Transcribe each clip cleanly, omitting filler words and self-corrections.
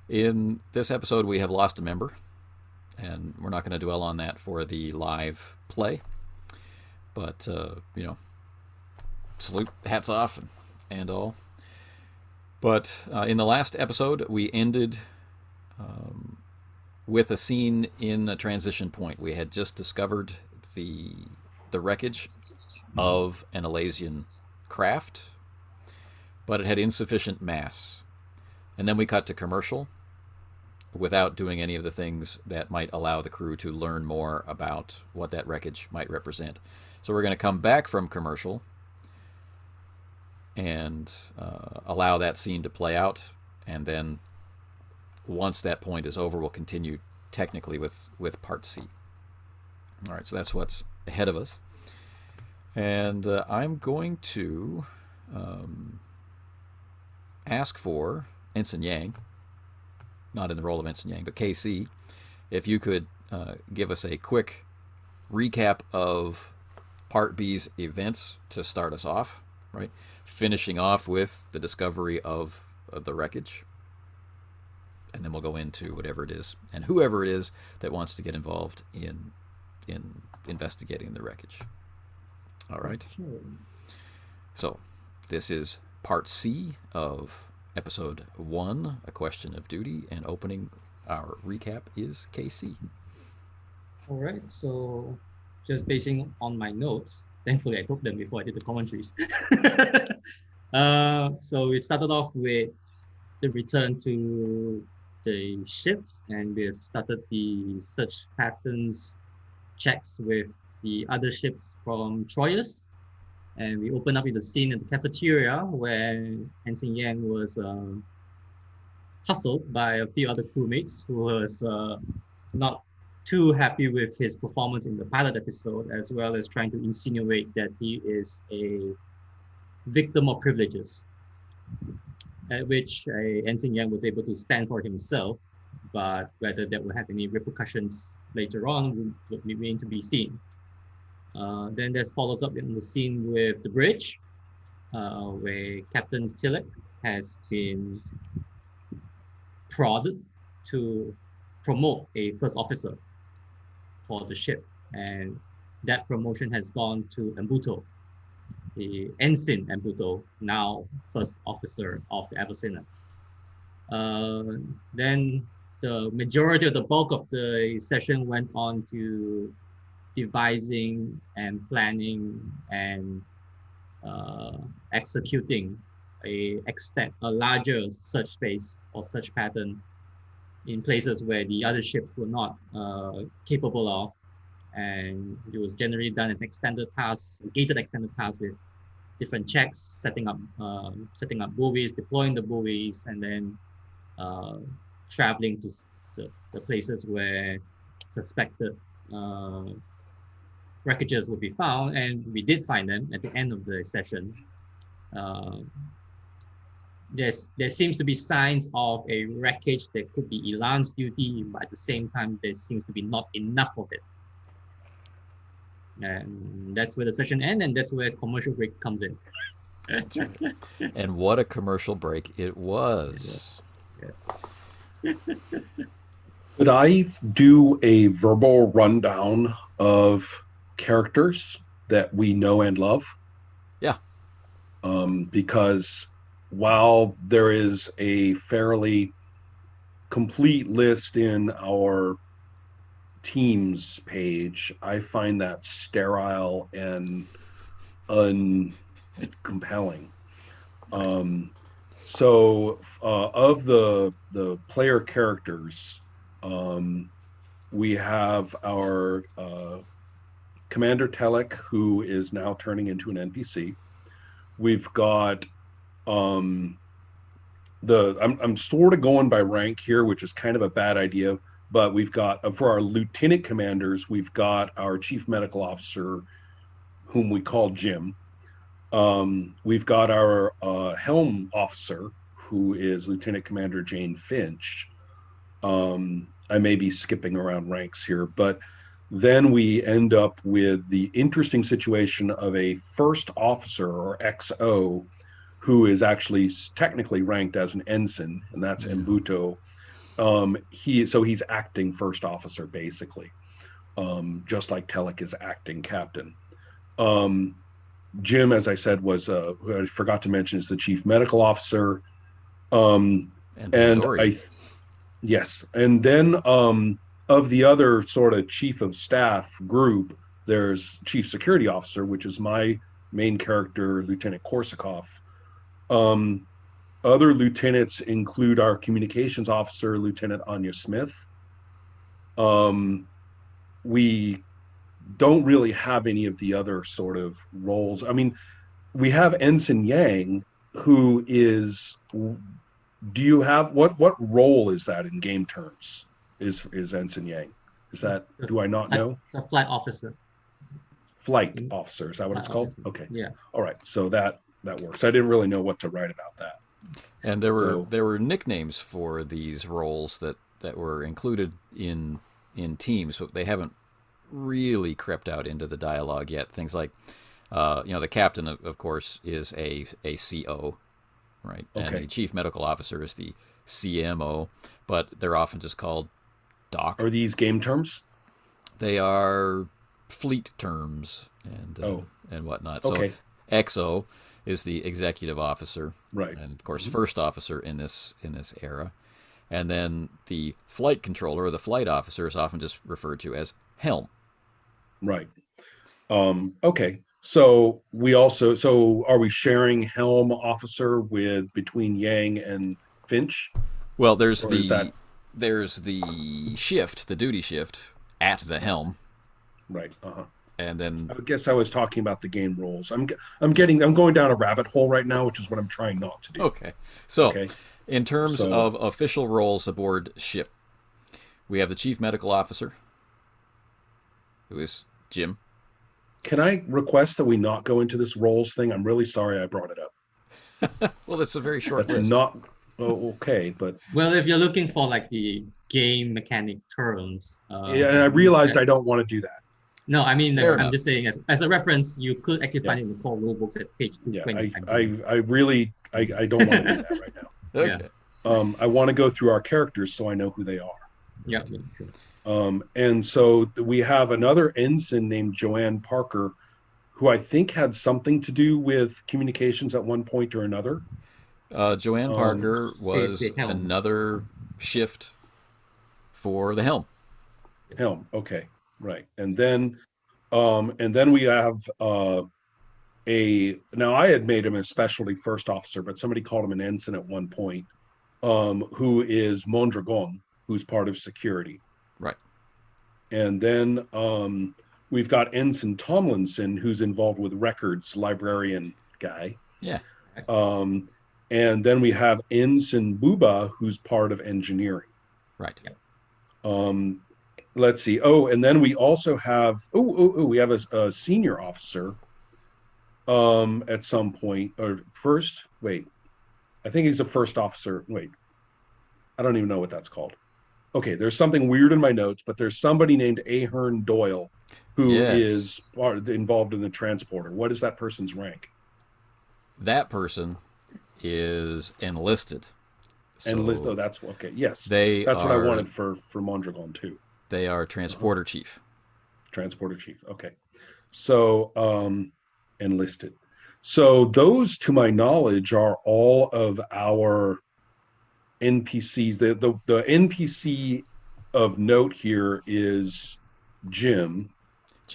In this episode, we have lost a member, and we're not going to dwell on that for the live play. But, salute, hats off, and all. But in the last episode, we ended with a scene in a transition point. We had just discovered the wreckage of an Elasian craft, but it had insufficient mass. And then we cut to commercial without doing any of the things that might allow the crew to learn more about what that wreckage might represent. So we're going to come back from commercial and allow that scene to play out. And then once that point is over, we'll continue technically with part C. All right, so that's what's ahead of us. And I'm going to ask for Ensign Yang, not in the role of Ensign Yang, but KC, if you could give us a quick recap of Part B's events to start us off, right? Finishing off with the discovery of the wreckage. And then we'll go into whatever it is and whoever it is that wants to get involved in investigating the wreckage. All right. So this is Part C of Episode 1, A Question of Duty, and opening our recap is KC. All right, so just basing on my notes, thankfully I took them before I did the commentaries. So we started off with the return to the ship, and we've started the search patterns checks with the other ships from Troyius. And we opened up with the scene in the cafeteria where Ensign Yang was hustled by a few other crewmates who was not too happy with his performance in the pilot episode, as well as trying to insinuate that he is a victim of privileges, at which Ensign Yang was able to stand for himself, but whether that will have any repercussions later on would remain to be seen. Then that follows up in the scene with the bridge, where Captain Tillich has been prodded to promote a first officer for the ship, and that promotion has gone to Embuto, the ensign Embuto, now first officer of the Avicenna. Then the majority of the bulk of the session went on to devising and planning and executing a larger search space or search pattern in places where the other ships were not capable of, and it was generally done as extended tasks, gated extended tasks with different checks, setting up buoys, deploying the buoys, and then traveling to the places where suspected wreckages would be found, and we did find them at the end of the session. There seems to be signs of a wreckage that could be Elaan's duty, but at the same time, there seems to be not enough of it. And that's where the session ends, and that's where commercial break comes in. Right. And what a commercial break it was. Yes. Could I do a verbal rundown of characters that we know and love? Yeah. Because while there is a fairly complete list in our teams page, I find that sterile and uncompelling. So of the player characters, we have our Commander Telek, who is now turning into an NPC. We've got I'm sort of going by rank here, which is kind of a bad idea, but we've got for our lieutenant commanders, we've got our chief medical officer, whom we call Jim. We've got our helm officer, who is Lieutenant Commander Jane Finch. I may be skipping around ranks here, but then we end up with the interesting situation of a first officer, or XO, who is actually technically ranked as an ensign, and that's Embuto. He's acting first officer basically, just like Telek is acting captain. Jim, as I said, who I forgot to mention, is the chief medical officer. And yes, and then of the other sort of chief of staff group, there's chief security officer, which is my main character, Lieutenant Korsakov. Other lieutenants include our communications officer, Lieutenant Anya Smith. We don't really have any of the other sort of roles. I mean, we have Ensign Yang, who is. Do you have what role is that in game terms? Is Ensign Yang? Is that, do I not know? The flight officer. Flight officer, is that what it's called? Officer. Okay. Yeah. All right. So that works. I didn't really know what to write about that. And there were nicknames for these roles that were included in teams, but they haven't really crept out into the dialogue yet. Things like, the captain, of course, is a CO, right? Okay. And the chief medical officer is the CMO, but they're often just called Doc. Are these game terms? They are fleet terms and whatnot. Okay. So XO is the executive officer, right? And of course, first officer in this era. And then the flight controller or the flight officer is often just referred to as Helm. Right. Okay. So are we sharing Helm officer between Yang and Finch? Well, there's the shift, the duty shift at the helm. Right. Uh-huh. And then I guess I was talking about the game rules. I'm going down a rabbit hole right now, which is what I'm trying not to do. Okay. So, in terms of official roles aboard ship, we have the chief medical officer, who is Jim. Can I request that we not go into this roles thing? I'm really sorry I brought it up. Well, that's a very short list. Okay, but well, if you're looking for like the game mechanic terms, and I realized I don't want to do that. No, I mean, I'm just saying as a reference, you could actually find it in the core rulebooks at page 220. I really don't want to do that right now. Okay. Yeah. I want to go through our characters so I know who they are. Yeah, sure. And so we have another ensign named Joanne Parker, who I think had something to do with communications at one point or another. Joanne Parker was another shift for the helm. Helm, okay, right. And then we have now I had made him a specialty first officer, but somebody called him an ensign at one point, who is Mondragon, who's part of security. Right. And then we've got Ensign Tomlinson, who's involved with records, librarian guy. Yeah. And then we have Ensign Booba, who's part of engineering. Right. Let's see. Oh, and then we also have we have a senior officer at some point. Or first, wait. I think he's a first officer. Wait. I don't even know what that's called. Okay, there's something weird in my notes, but there's somebody named Ahern Doyle who is involved in the transporter. What is that person's rank? That person is enlisted. Enlisted. Oh, that's okay. Yes, that's what I wanted for Mondragon too. They are transporter chief. Transporter chief. Okay, so enlisted. So those, to my knowledge, are all of our NPCs. The NPC of note here is Jim.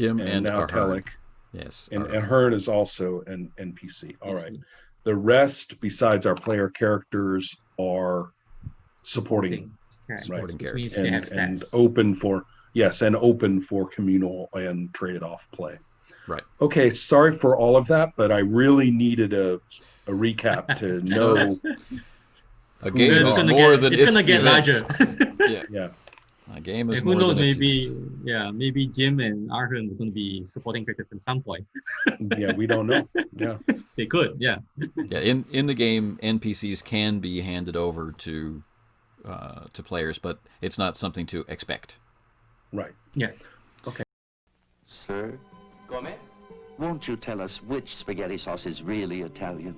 And now Ahern. Telek. Yes. And Ahern is also an NPC. All right. The rest, besides our player characters, are supporting characters. And open for communal and traded off play. Right. Okay, sorry for all of that, but I really needed a recap to know. A game is more than it's gonna get larger. Yeah. A game is who more knows? than Maybe Jim and Ahern are going to be supporting characters at some point. Yeah, we don't know. Yeah, they could. Yeah. Yeah. In the game, NPCs can be handed over to players, but it's not something to expect. Right. Yeah. Okay. Sir, come. Won't you tell us which spaghetti sauce is really Italian?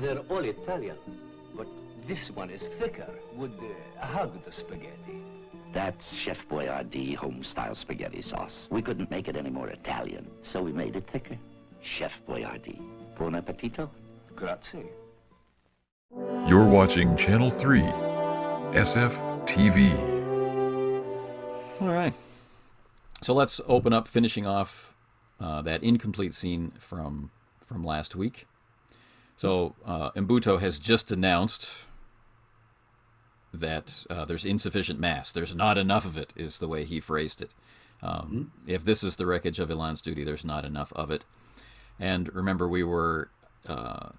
They're all Italian, but this one is thicker. Would hug the spaghetti. That's Chef Boyardee home-style spaghetti sauce. We couldn't make it any more Italian, so we made it thicker. Chef Boyardee. Buon appetito. Grazie. You're watching Channel 3, SF TV. All right. So let's open up, finishing off that incomplete scene from last week. So Mbuto has just announced that there's insufficient mass. There's not enough of it, is the way he phrased it. If this is the wreckage of Elan's duty, there's not enough of it. And remember, we were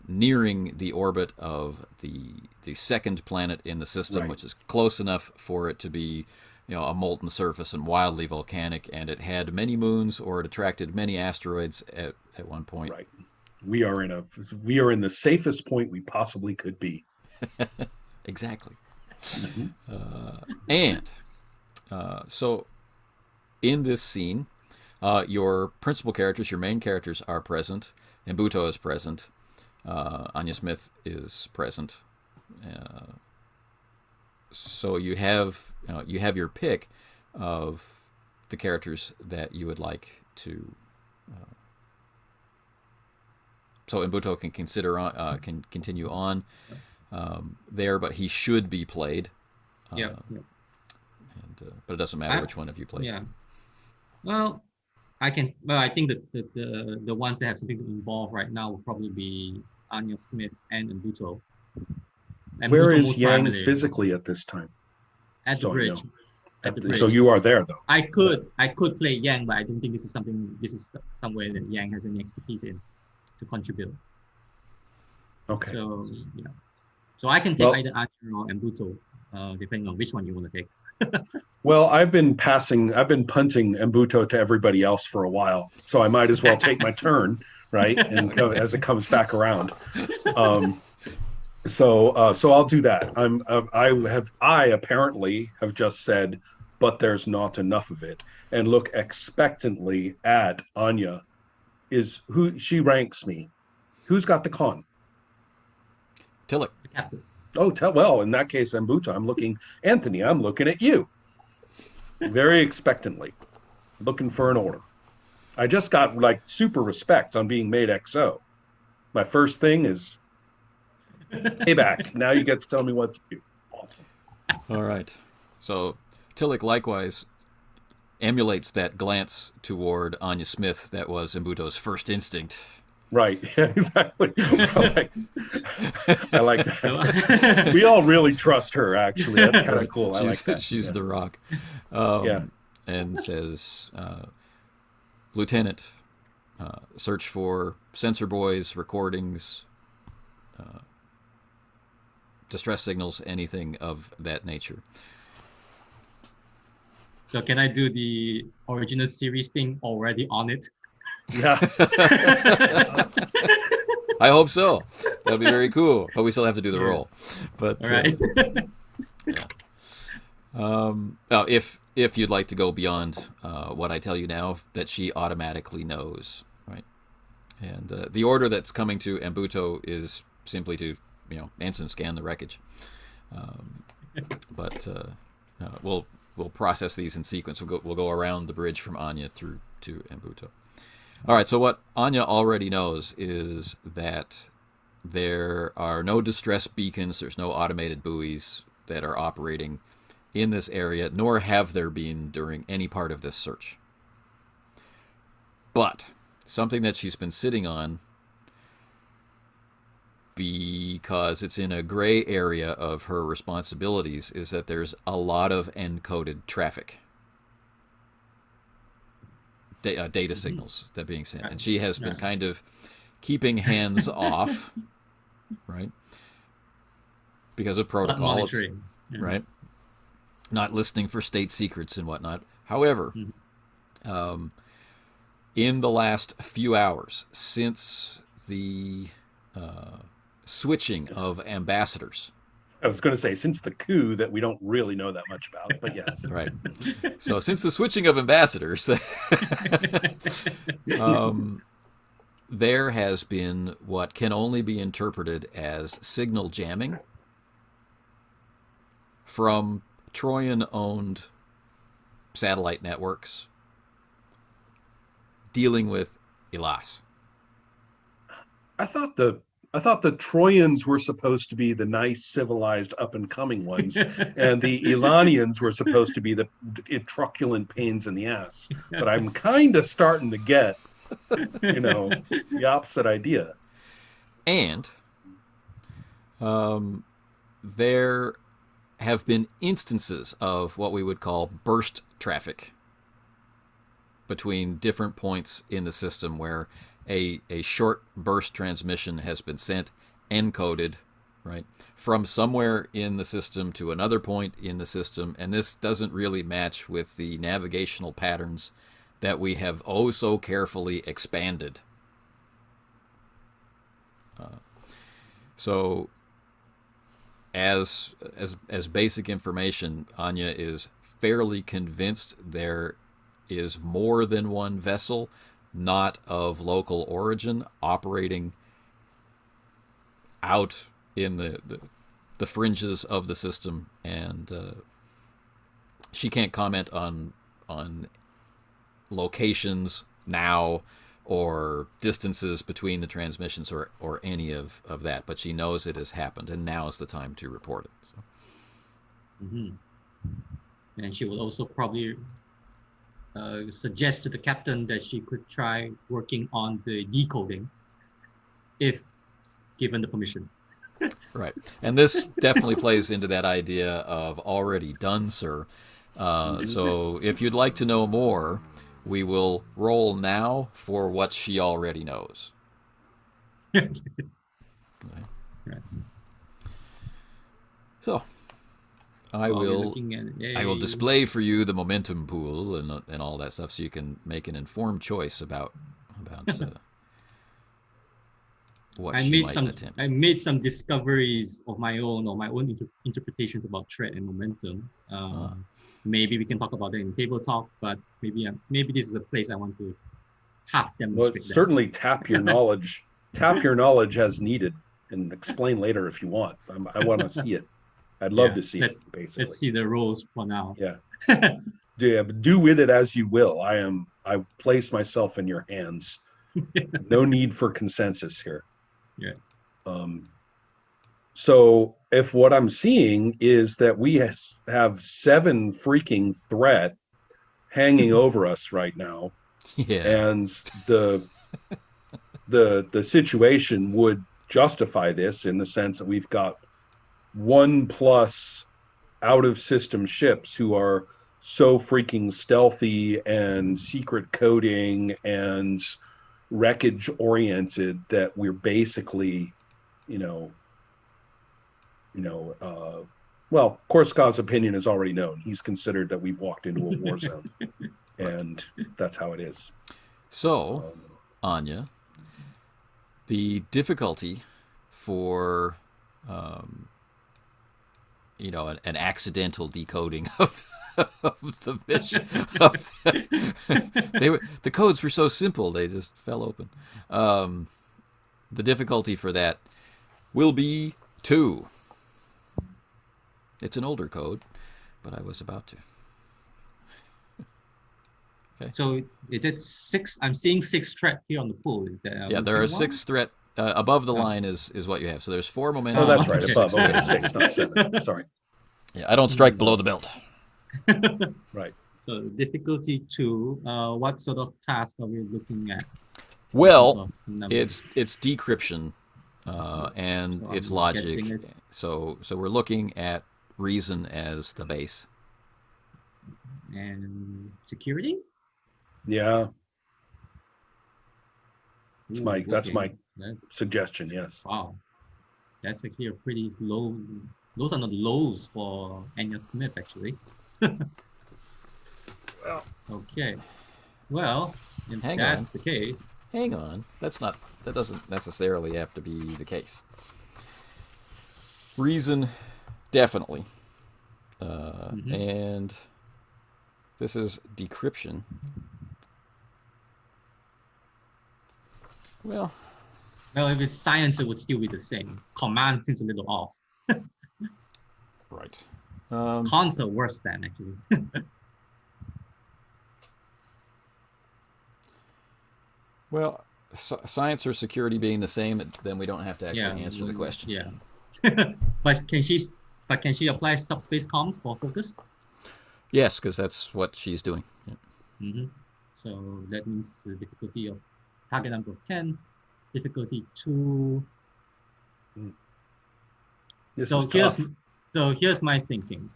nearing the orbit of the second planet in the system, Right. which is close enough for it to be, a molten surface and wildly volcanic, and it had many moons, or it attracted many asteroids at one point. Right. We are in the safest point we possibly could be. Exactly. Mm-hmm. So in this scene, your principal characters, your main characters are present. Mbuto is present. Anya Smith is present. So you have your pick of the characters that you would like to. So Mbuto can can continue on there, but he should be played. Yeah. But it doesn't matter which one of you plays. Yeah. Well, I can. Well, I think the ones that have something to involve right now will probably be Anya Smith and Mbuto. And Where Mbuto is most Yang primarily physically at this time? at the So I bridge. know. At the bridge. So you are there, though. I could play Yang, but I don't think this is somewhere that Yang has any expertise in to contribute. Okay. So so I can take Well- either Anya or Mbuto, depending on which one you want to take. Well, I've been punting Mbuto to everybody else for a while, so I might as well take my turn, right? And as it comes back around. So I'll do that. I apparently have just said, but there's not enough of it, and look expectantly at Anya. Who she ranks me? Who's got the con? Tillich. The captain. Oh, well, in that case, Mbuto, Anthony, I'm looking at you. Very expectantly. Looking for an order. I just got, super respect on being made XO. My first thing is payback. Now you get to tell me what to do. Awesome. All right. So Tillich likewise emulates that glance toward Anya Smith that was Mbuto's first instinct. Right. Yeah, exactly. I like that. We all really trust her, actually. That's kind of cool. I like that. She's Yeah. the rock. Yeah. And says, Lieutenant, search for sensor buoys, recordings, distress signals, anything of that nature. So can I do the original series thing already on it? Yeah. I hope so. That'd be very cool. But we still have to do the roll. But All right. now, if you'd like to go beyond what I tell you now, that she automatically knows, right? And the order that's coming to Mbuto is simply to, ensign scan the wreckage. But we'll process these in sequence. We'll go around the bridge from Anya through to Mbuto. All right, so what Anya already knows is that there are no distress beacons, there's no automated buoys that are operating in this area, nor have there been during any part of this search. But something that she's been sitting on, because it's in a gray area of her responsibilities, is that there's a lot of encoded traffic. Data signals that are being sent. And she has been kind of keeping hands off, right? Because of protocol, monitoring. right? Not listening for state secrets and whatnot. However, in the last few hours, since the switching of ambassadors, I was going to say, since the coup that we don't really know that much about, but yes. right. So since the switching of ambassadors, there has been what can only be interpreted as signal jamming from Troyan-owned satellite networks dealing with Elas. I thought the Trojans were supposed to be the nice, civilized, up and coming ones, and the Elanians were supposed to be the truculent pains in the ass. But I'm kind of starting to get, the opposite idea. And there have been instances of what we would call burst traffic between different points in the system where a short burst transmission has been sent, encoded, right, from somewhere in the system to another point in the system, and this doesn't really match with the navigational patterns that we have oh so carefully expanded. So as basic information, Anya is fairly convinced there is more than one vessel, not of local origin, operating out in the fringes of the system, and she can't comment on locations now or distances between the transmissions or any of that, but she knows it has happened, and now is the time to report it. So. Mm-hmm. And she will also probably suggest to the captain that she could try working on the decoding if given the permission. Right. And this definitely plays into that idea of already done, sir. So if you'd like to know more, we will roll now for what she already knows. Okay. Right. So I will display for you the momentum pool and all that stuff, so you can make an informed choice about what she might attempt. I made some discoveries of my own, or my own interpretations about threat and momentum. Maybe we can talk about it in table talk, but maybe this is a place I want to half demonstrate. Well, certainly tap your knowledge as needed, and explain later if you want. I want to see it. I'd love to see it, basically. Let's see the roles for now. Yeah. Do with it as you will. I place myself in your hands. No need for consensus here. Yeah. So if what I'm seeing is that we have 7 freaking threat hanging over us right now, and the situation would justify this in the sense that we've got 1+ out of system ships who are so freaking stealthy and secret coding and wreckage oriented that we're basically, well, Korsakov's opinion is already known. He's considered that we've walked into a war zone, and that's how it is. So, Anya, the difficulty for an accidental decoding of the mission. The codes were so simple, they just fell open. The difficulty for that will be 2. It's an older code, but I was about to. Okay. So is it 6? I'm seeing 6 threat here on the pool. Is that? Yeah, there are 6 threat. Above the line is what you have. So there's 4 momentum. Oh, that's right. Okay. Above. Okay, 6, not 7. Sorry. Yeah, I don't strike below the belt. Right. So difficulty 2. What sort of task are we looking at? Well, it's decryption and So it's I'm logic. guessing it's- So we're looking at reason as the base. And security? Yeah. That's my That's suggestion. Yes. wow. That's actually a pretty low. Those are not lows for Anya Smith, actually. Well. Okay. Well, if Hang that's on. the case, Hang on. That doesn't necessarily have to be the case. Reason, definitely. And this is decryption. Well, if it's science, it would still be the same. Command seems a little off. right. Cons are worse than actually. Well, science or security being the same, then we don't have to actually answer the question. Yeah. but can she apply subspace comms for focus? Yes, because that's what she's doing. Yeah. Mm-hmm. So that means the difficulty of target number of 10, difficulty 2. Here's my thinking.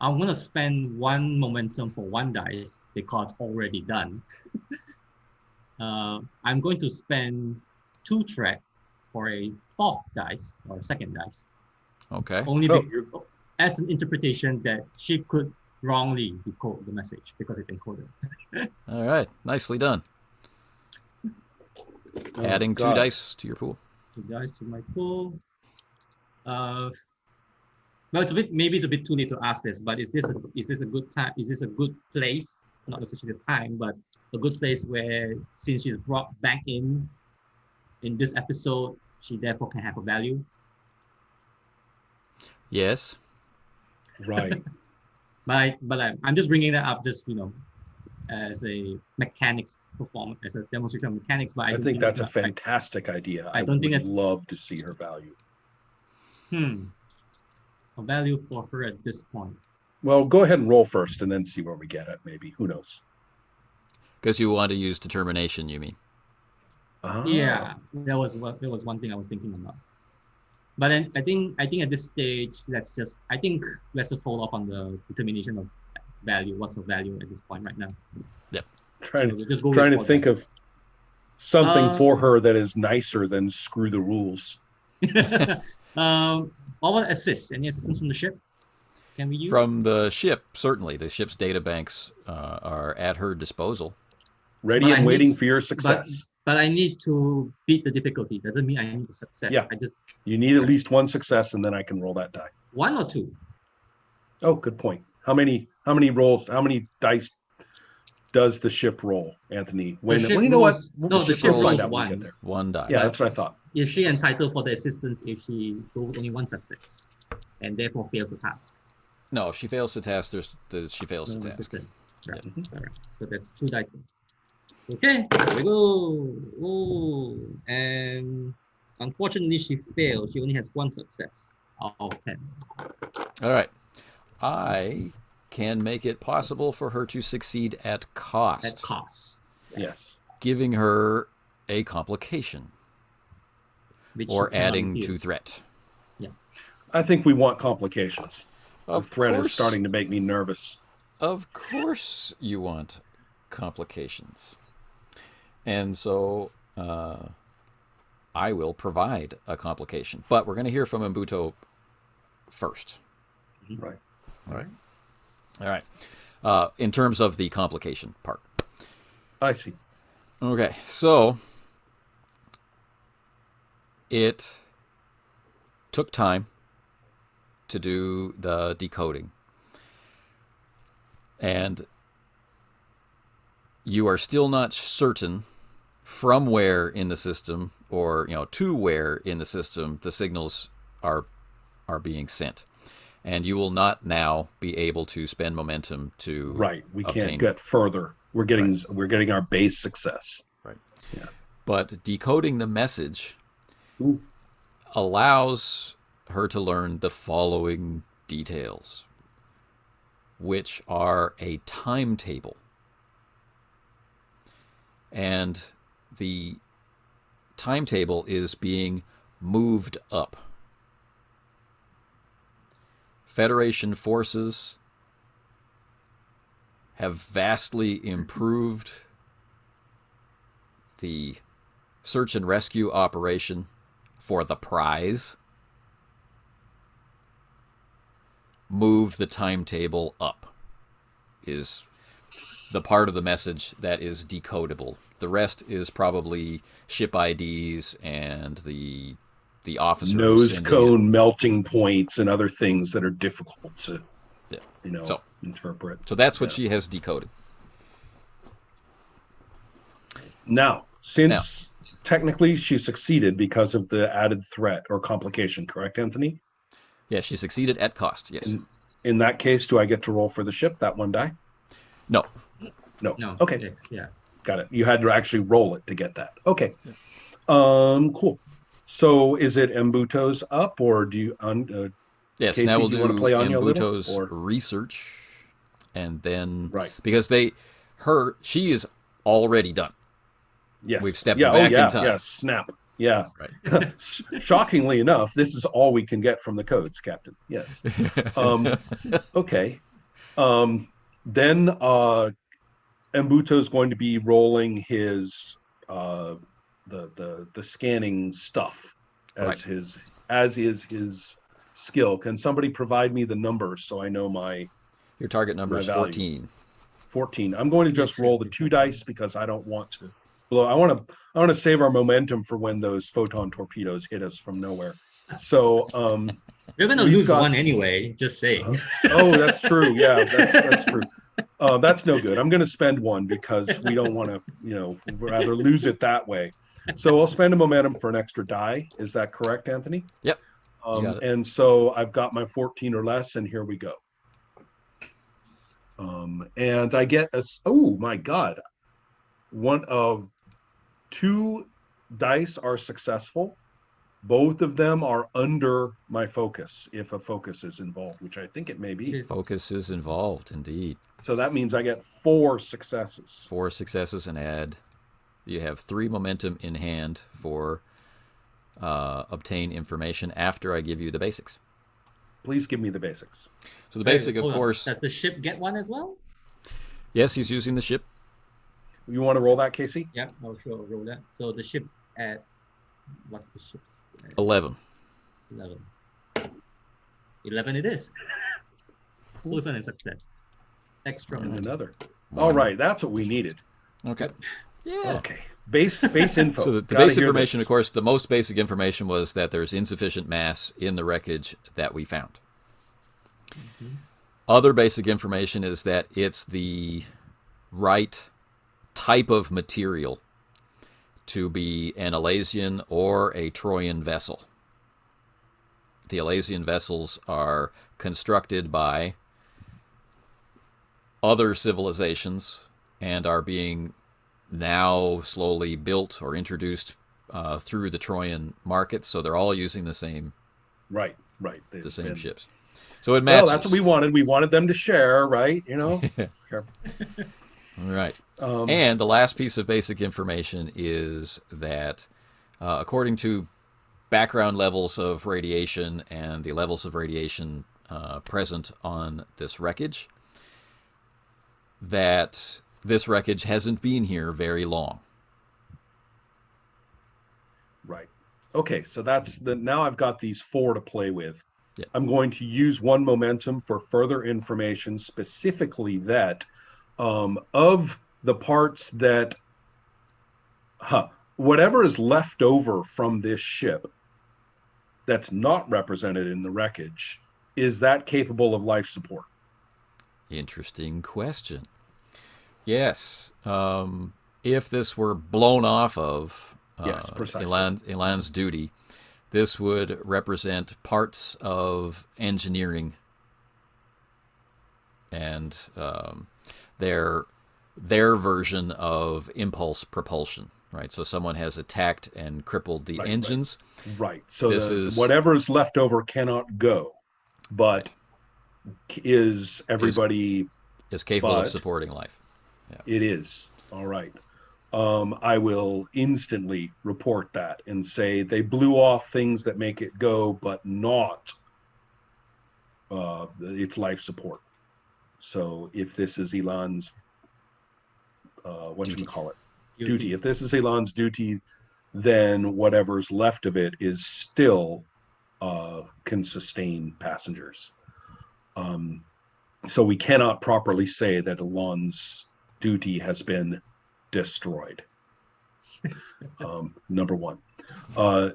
I'm gonna spend 1 momentum for 1 dice because it's already done. I'm going to spend 2 track for a 4th dice or 2nd dice. Okay. Only as an interpretation that she could wrongly decode the message because it's encoded. All right. Nicely done. Adding 2 dice to your pool. 2 dice to my pool. Well, maybe it's a bit too late to ask this, but is this a good time? Is this a good place? Not necessarily the time, but a good place where, since she's brought back in this episode, she therefore can have a value. Yes. Right. But I'm just bringing that up, just as a mechanics performance, as a demonstration of mechanics. But I think that's a fantastic idea. I don't think it's love to see her value. A value for her at this point. Well, go ahead and roll first, and then see where we get at. Maybe, who knows? Because you want to use determination, you mean? Yeah, that was one thing I was thinking about. But then I think at this stage, let's just hold off on the determination of value. What's the value at this point right now? Yep. Trying to think of something for her that is nicer than screw the rules. What about assist? Any assistance from the ship? Can we use? From the ship, certainly. The ship's data banks are at her disposal. Ready and waiting for your success. But I need to beat the difficulty. Doesn't mean I need the success. Yeah. You need at least 1 success, and then I can roll that die. 1 or 2? Oh, good point. How many rolls? How many dice does the ship roll, Anthony? The ship rolls 1. 1 die. Yeah, that's what I thought. Is she entitled for the assistance if she rolls only 1 success and therefore fails the task? No, if she fails the task, she fails the task. Assistance. Right. All right. So that's 2 dice. Okay, there we go. Oh, and unfortunately, she failed. She only has 1 success out of 10. All right. I can make it possible for her to succeed at cost. At cost. Yes. Giving her a complication. Or adding to threat. Yeah. I think we want complications. The threat course, is starting to make me nervous. Of course you want complications. And so I will provide a complication. But we're going to hear from Mbuto first. Right. All right. All right. In terms of the complication part. I see. Okay. So it took time to do the decoding. And you are still not certain from where in the system or to where in the system the signals are being sent. And you will not now be able to spend momentum to We obtain. can't get further. We're getting our base success. Right. Yeah. But decoding the message allows her to learn the following details, which are a timetable. And the timetable is being moved up. Federation forces have vastly improved the search and rescue operation for the prize. Move the timetable up is the part of the message that is decodable. The rest is probably ship IDs and the officers. Nose cone melting points and other things that are difficult to interpret. So that's what she has decoded. Now, since technically she succeeded because of the added threat or complication, correct, Anthony? Yeah, she succeeded at cost, yes. In that case, do I get to roll for the ship, that one die? No. No. No. Okay. Yes, yeah. Got it. You had to actually roll it to get that. Okay. Cool. So is it Mbuto's up, or do you Yes, Casey, now we'll do you do want to play Anya a little, Mbuto's or- research, and then Right. because she is already done. Yes. We've stepped yeah, back oh, yeah, in time. Yeah, snap. Yeah. Right. Shockingly enough, this is all we can get from the codes, Captain. Yes. Okay. Then Mbuto is going to be rolling his the scanning stuff as Right. as is his skill. Can somebody provide me the numbers so I know my Your target number is value. 14. 14. I'm going to just roll the 2 dice because I don't want to blow. I want to save our momentum for when those photon torpedoes hit us from nowhere. So We're gonna we've lose got- one anyway. Just saying. oh, that's true. Yeah, that's true. That's no good. I'm going to spend one because we don't want to, rather lose it that way. So I'll spend a momentum for an extra die. Is that correct, Anthony? Yep. You got it. And so I've got my 14 or less, and here we go. And I get oh my God, one of 2 dice are successful. Both of them are under my focus, if a focus is involved, which I think it may be. Focus is involved, indeed. So that means I get 4 successes. 4 successes and add. You have 3 momentum in hand for obtain information after I give you the basics. Please give me the basics. So the basic, of Hold on. course. Does the ship get one as well? Yes, he's using the ship. You want to roll that, Casey? Yeah, I'll sure roll that. So the ship's at what's the ship's at? 11. 11. 11 it is. Full and success. Extra. And momentum. another. All right, that's what we needed. Okay. Yeah. Okay. Base info. So the Gotta base hear information, this. of course, the most basic information was that there's insufficient mass in the wreckage that we found. Other basic information is that it's the right type of material to be an Elasian or a Troyan vessel. The Elasian vessels are constructed by other civilizations and are being now slowly built or introduced through the Trojan market, so they're all using the same Right. the same ships. So it matches. Well, that's what we wanted. We wanted them to share, right? Sure. Right. And the last piece of basic information is that according to background levels of radiation and the levels of radiation present on this wreckage, that this wreckage hasn't been here very long. Right. Okay, so that's now I've got these 4 to play with. Yeah. I'm going to use 1 momentum for further information, specifically that of the parts that whatever is left over from this ship that's not represented in the wreckage, is that capable of life support? Interesting question. Yes. If this were blown off of Yes, precisely. Elan's duty, this would represent parts of engineering and their version of impulse propulsion, right? So someone has attacked and crippled the engines. Right. So This is whatever is left over cannot go, but is everybody is capable of but- supporting life. It is. All right. I will instantly report that and say they blew off things that make it go, but not its life support. So if this is Elan's, duty. If this is Elan's duty, then whatever's left of it is still can sustain passengers. So we cannot properly say that Elan's duty has been destroyed. Number 1.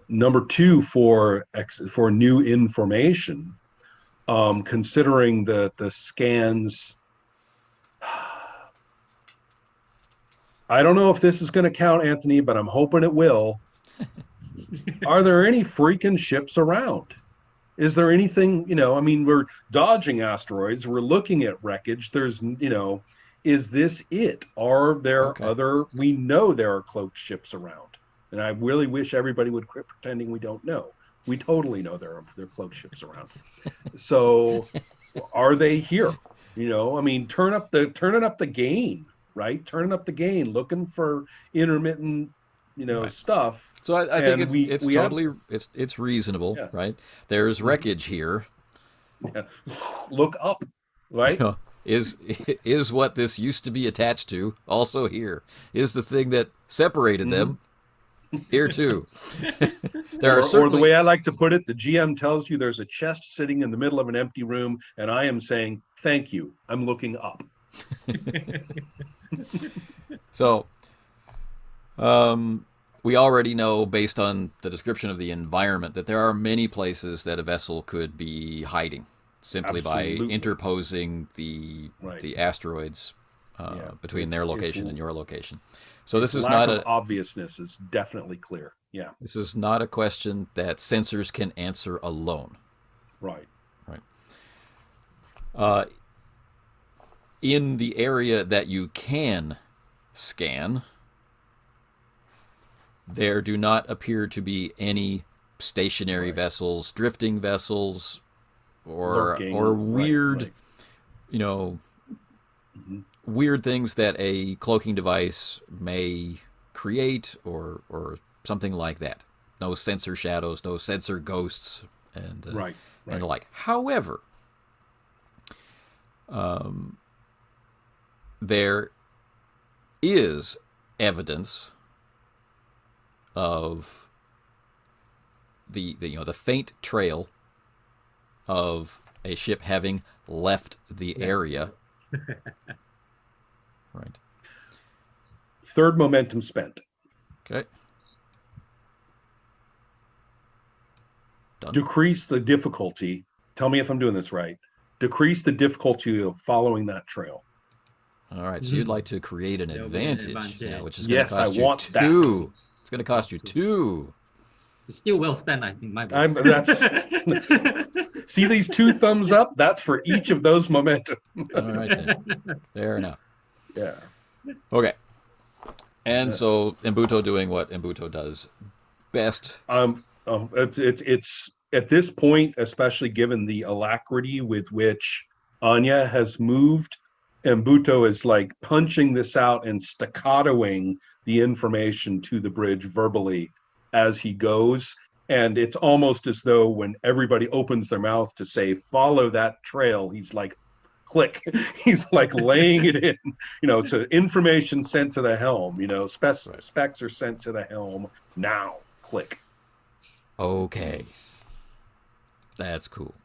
Number 2, for new information, considering the scans, I don't know if this is going to count, Anthony, but I'm hoping it will. Are there any freaking ships around? Is there anything, I mean, we're dodging asteroids, we're looking at wreckage. There's, is this it? Are there we know there are cloaked ships around. And I really wish everybody would quit pretending we don't know. We totally know there are cloaked ships around. So are they here? I mean, turning up the gain, right? Turning up the gain, looking for intermittent, stuff. So I think it's totally it's reasonable, right? There's wreckage here. Yeah. Look up, right? Is what this used to be attached to also here? Is the thing that separated them here too? There are certainly, or the way I like to put it, the GM tells you there's a chest sitting in the middle of an empty room, and I am saying, thank you, I'm looking up. So, we already know, based on the description of the environment, that there are many places that a vessel could be hiding simply by interposing the asteroids between their location and your location. So this is not obviousness is definitely clear. Yeah. This is not a question that sensors can answer alone. Right. Right. In the area that you can scan, there do not appear to be any stationary vessels, drifting vessels, or weird, weird things that a cloaking device may create or something like that. No sensor shadows, no sensor ghosts, and the like. However, there is evidence of the faint trail of a ship having left the area. Right. Third momentum spent. Okay. Done. Decrease the difficulty. Tell me if I'm doing this right. Decrease the difficulty of following that trail. All right. So you'd like to create an advantage, which is going to cost you 2. That. It's going to cost you 2. It's still well spent, I think. See these 2 thumbs up? That's for each of those momentum. All right then. Fair enough. Yeah. Okay. And so Embuto doing what Embuto does best. It's at this point, especially given the alacrity with which Anya has moved, Embuto is like punching this out and staccatoing the information to the bridge verbally as he goes. And it's almost as though when everybody opens their mouth to say, follow that trail, he's like, click. He's like laying it in, it's information sent to the helm, specs are sent to the helm now, click. Okay. That's cool.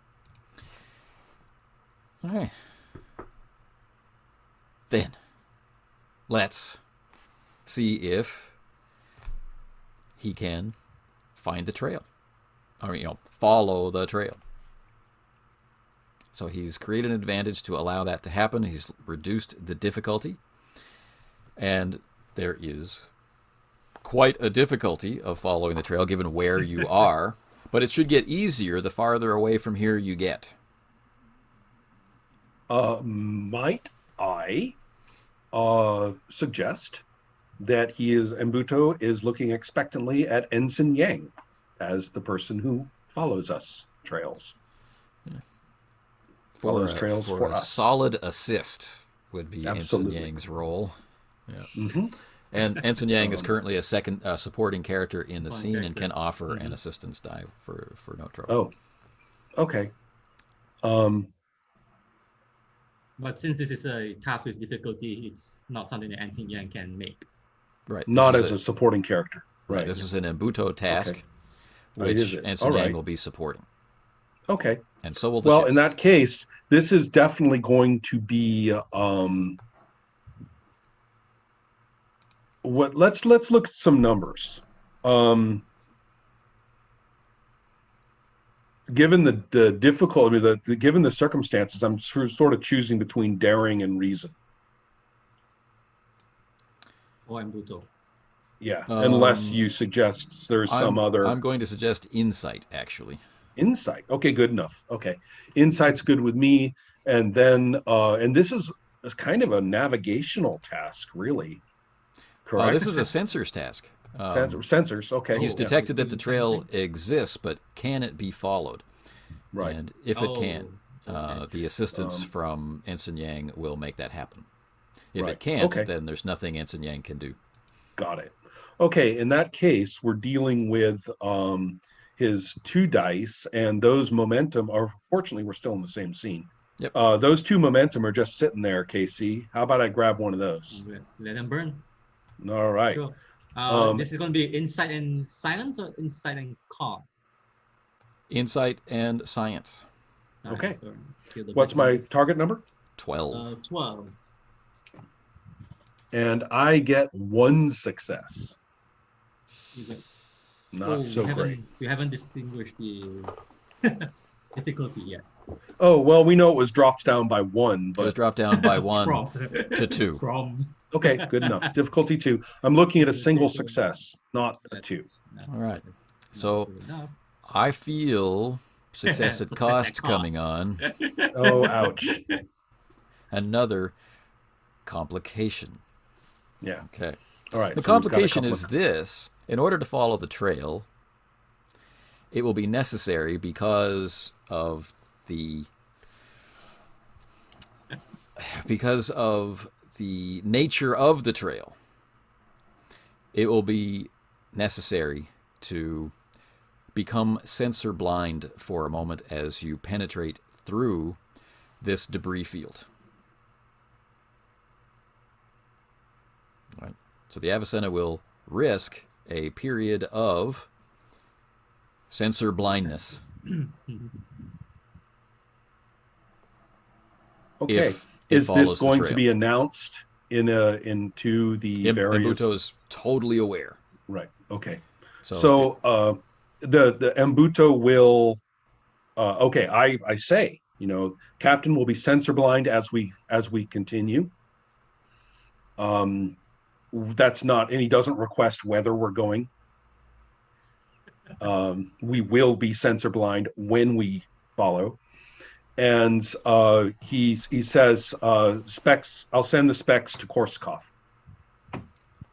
All right. Then let's see if he can find the trail, or follow the trail. So he's created an advantage to allow that to happen. He's reduced the difficulty, and there is quite a difficulty of following the trail given where you are, but it should get easier the farther away from here you get. Might I suggest that Embuto is looking expectantly at Ensign Yang as the person who follows us trails. Yeah. For a solid assist would be Ensign Yang's role. Yeah. Mm-hmm. And Ensign Yang is currently a second supporting character in the scene and can offer an assistance die for no trouble. Oh, okay. But since this is a task with difficulty, it's not something that Ensign Yang can make. Right. Not as a supporting character. Right. This is an Embuto task, which Ensign Yang will be supporting. Okay. And so will the ship. In that case, this is definitely going to be let's look at some numbers. Given the difficulty, given the circumstances, I'm sort of choosing between daring and reason. For Embuto. Yeah, unless you suggest there's some other I'm going to suggest insight, actually. insight. Okay, good enough. Okay, insight's good with me. And then, and this is kind of a navigational task, really. Correct. This is a sensors task. Sensors. Okay. He's Oh, yeah. detected that he's the doing trail sensing? exists, but can it be followed? Right. And if it can, okay. the assistance from Ensign Yang will make that happen. If Right. it can't, Okay. then there's nothing Ensign Yang can do. Got it. Okay, in that case, we're dealing with his 2 dice, and those momentum are, fortunately, we're still in the same scene. Yep. Those 2 momentum are just sitting there, KC. How about I grab one of those? Let them burn. All right. Sure. This is going to be insight and silence or insight and calm? Insight and science. Okay. So skill the What's my best target number? 12. 12. And I get 1 success. You got, Not so great. We haven't distinguished the difficulty yet. Oh, well, we know it was dropped down by 1, It was but dropped down by 1 From. to 2. From. okay, good enough. Difficulty 2. I'm looking at a single success, not a 2. All right. That's not So good enough. I feel success at Success cost at coming cost. on. Oh, ouch. Another complication. Yeah. Okay. All right. The so we've got a complication couple is of- this. In order to follow the trail, it will be necessary because of the nature of the trail. It will be necessary to become sensor blind for a moment as you penetrate through this debris field. All right. So the Avicenna will risk a period of sensor blindness. Okay. if it Is follows this the going trail. to be announced into the various? Embuto's totally aware. Right. Okay. So, The Embuto will. Okay. I say, Captain will be sensor blind as we continue. That's not, and he doesn't request whether we're going. We will be sensor blind when we follow. And he says specs. I'll send the specs to Korsakoff.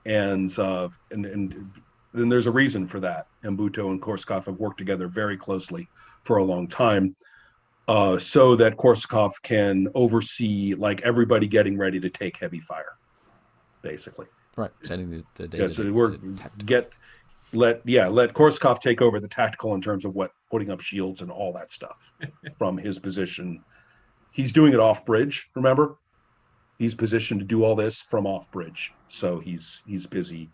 And then there's a reason for that. Embuto and Korsakoff have worked together very closely for a long time, so that Korsakoff can oversee like everybody getting ready to take heavy fire, basically. right, sending the data. Yeah, so let Korsakoff take over the tactical in terms of putting up shields and all that stuff from his position. He's doing it off bridge, remember? He's positioned to do all this from off bridge. So he's busy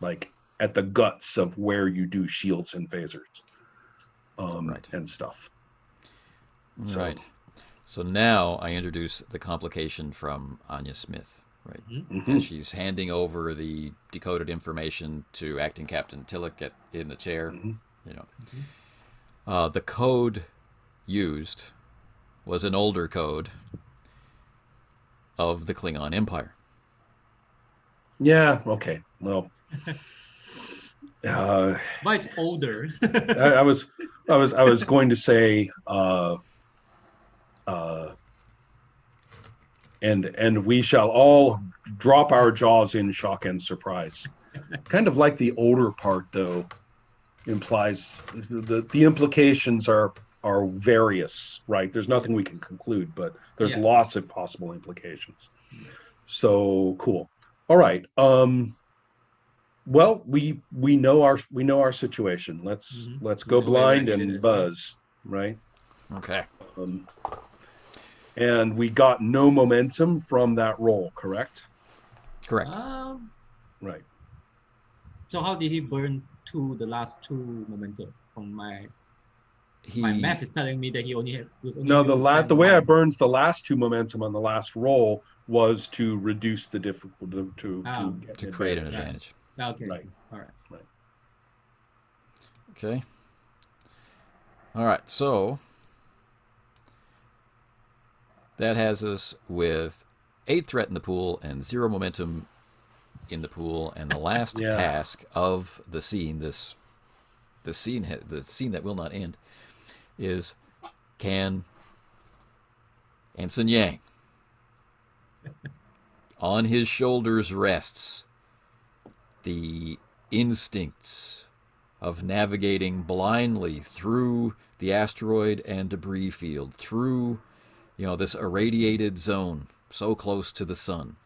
like at the guts of where you do shields and phasers. Right. And stuff. Right. So now I introduce the complication from Anya Smith. Right. Mhm. As she's handing over the decoded information to Acting Captain Tillich in the chair. Mhm. The code used was an older code of the Klingon Empire. Yeah. Okay. Well. But it's older. I was going to say and we shall all drop our jaws in shock and surprise. Kind of like the older part though implies the implications are various, right? There's nothing we can conclude, but there's lots of possible implications. So cool. All right. Well, we know our situation. Let's go blind and buzz, right? Okay. And we got no momentum from that roll, correct? Correct. Right. So how did he burn the last 2 momentum? From my math is telling me that he only was only. No, the way I burned the last 2 momentum on the last roll was to reduce the difficulty to create an advantage. Okay. Right. All right. Right. Okay. All right. So that has us with 8 threat in the pool and 0 momentum in the pool, and the last Yeah. task of the scene, the scene that will not end, is can Ensign Yang, on his shoulders rests the instincts of navigating blindly through the asteroid and debris field, through this irradiated zone so close to the sun,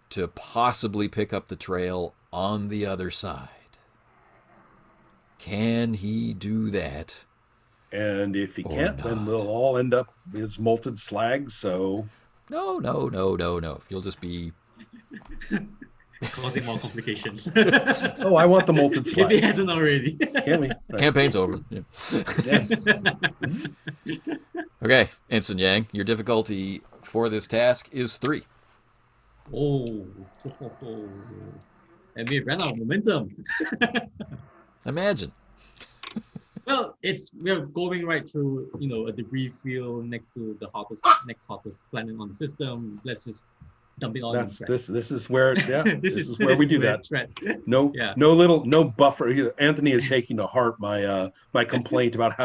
to possibly pick up the trail on the other side. Can he do that? And if he Or can't, then not. we'll all end up as molten slag. So No. You'll just be... Causing more complications. oh, I want the molten If slag. he hasn't already. Can we? Right. Campaign's over. Yeah. Yeah. Okay, Ensign Yang, your difficulty for this task is 3. Oh. And we ran out of momentum. Imagine. Well, we're going right through, a debris field next to the next hottest planet on the system. Let's just dump it all in. This is where this is where we do that. No Yeah. no buffer. Anthony is taking to heart my complaint about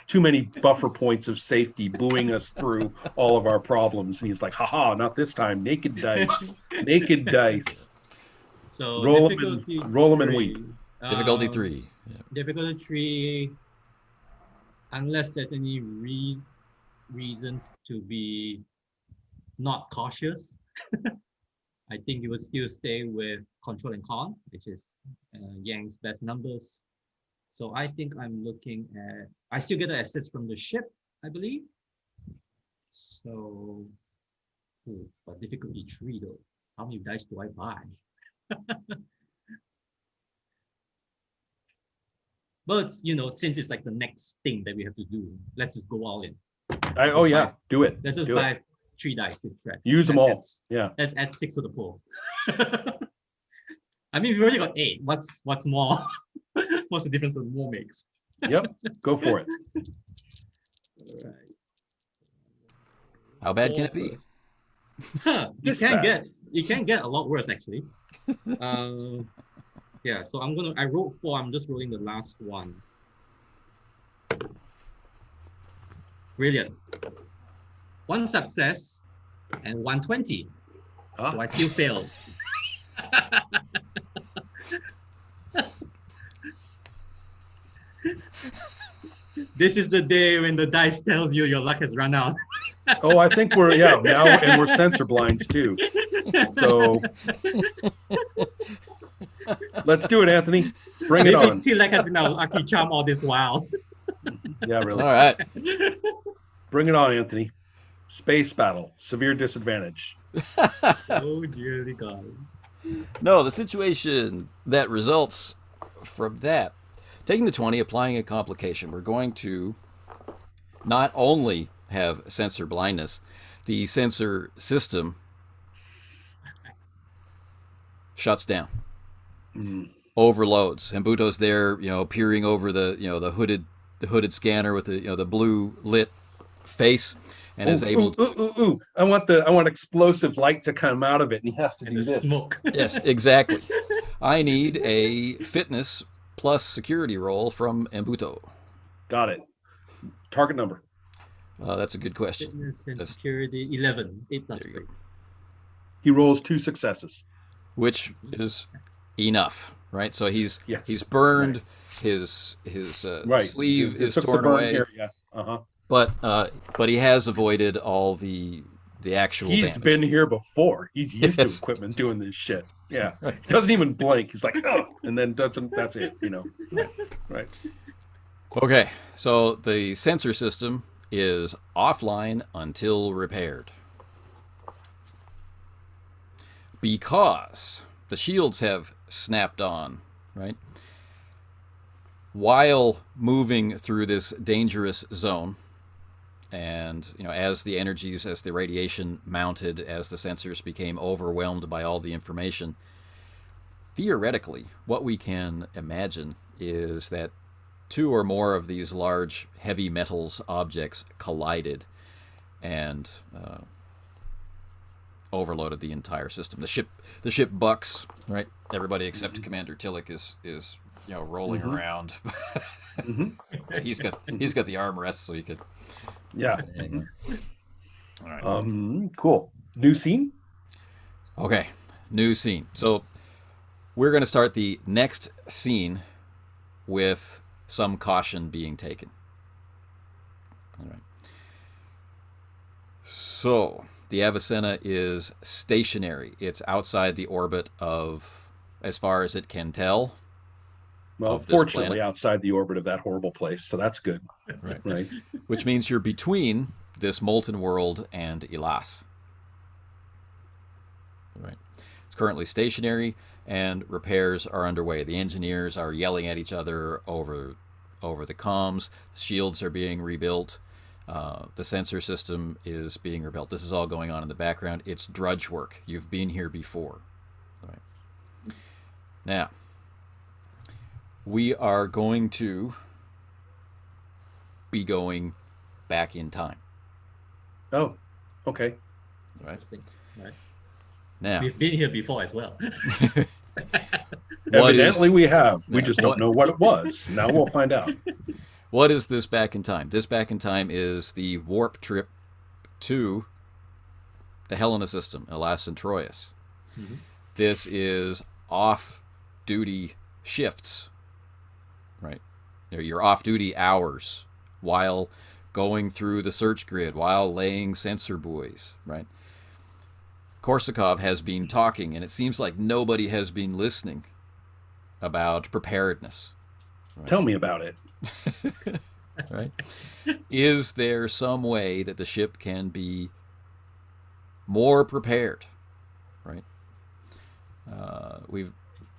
too many buffer points of safety buoying us through all of our problems. And he's like, haha, not this time. Naked dice. Naked dice. So Roll difficulty 'em and three. weep. Difficulty 3. Yeah. Difficulty 3, unless there's any reasons to be not cautious, I think you would still stay with control and con, which is Yang's best numbers. So I think I'm looking at, I still get an assist from the ship, I believe. So, but difficulty 3 though. How many dice do I buy? But since it's like the next thing that we have to do, let's just go all in. Do it. Let's just Do buy it. 3 dice with threat. Use them all. Yeah. Let's add 6 to the pool. I mean, we've already got 8. What's more? What's the difference that more makes? Yep. Go for it. All right. How bad can it be? You This can bad. get a lot worse actually. Yeah, so I wrote 4, I'm just rolling the last one. Brilliant. 1 success and 120. So I still failed. This is the day when the dice tells you your luck has run out. Oh, I think we're now, and we're sensor blinds too. So let's do it, Anthony. Bring it Maybe on. Tilak has been our lucky charm all this while. Yeah, really. All right. Bring it on, Anthony. Space battle, severe disadvantage. Oh dearly God. No, the situation that results from that, taking the 20, applying a complication, we're going to not only have sensor blindness, the sensor system shuts down, overloads. And Buto's there, peering over the hooded scanner with the blue lit face, and is able to... I want explosive light to come out of it, and he has to And do the this. smoke. Yes, exactly. I need a fitness plus security roll from Mbuto. Got it. Target number. That's a good question. Fitness and That's- security 11. 8 plus There you 3. go. He rolls 2 successes. Which is enough, right? So he's Yes. burned his sleeve It is took the torn burn away, area. Uh-huh. but he has avoided all the actual He's damage. been here before. He's used Yes. to equipment doing this shit. Yeah. He doesn't even blink. He's like, oh, and then that's it, Right. Okay, so the sensor system is offline until repaired. Because the shields have snapped on, right? While moving through this dangerous zone, and as the radiation mounted, as the sensors became overwhelmed by all the information, theoretically, what we can imagine is that 2 or more of these large heavy metals objects collided, and overloaded the entire system. The ship bucks, right? Everybody except Commander Tillich is rolling around. he's got the armrest, so he could. Yeah. Hang on. All right. Cool. New scene? Okay. New scene. So we're going to start the next scene with some caution being taken. All right. So the Avicenna is stationary. It's outside the orbit of, as far as it can tell. Well, fortunately, outside the orbit of that horrible place, so that's good. Right. Which means you're between this molten world and Elas. Right. It's currently stationary, and repairs are underway. The engineers are yelling at each other over the comms. The shields are being rebuilt. The sensor system is being rebuilt. This is all going on in the background. It's drudge work. You've been here before. Right. Now, we are going to be going back in time. Oh, okay. Right. Right. Now, We've been here before as well. Evidently we have. We just don't know what it was. Now we'll find out. What is this back in time? This back in time is the warp trip to the Helena System, Elas and Troyius. Mm-hmm. This is off-duty shifts, right? Your off-duty hours while going through the search grid, while laying sensor buoys, right? Korsakov has been talking, and it seems like nobody has been listening about preparedness. Right? Tell me about it. Right? Is there some way that the ship can be more prepared? Right?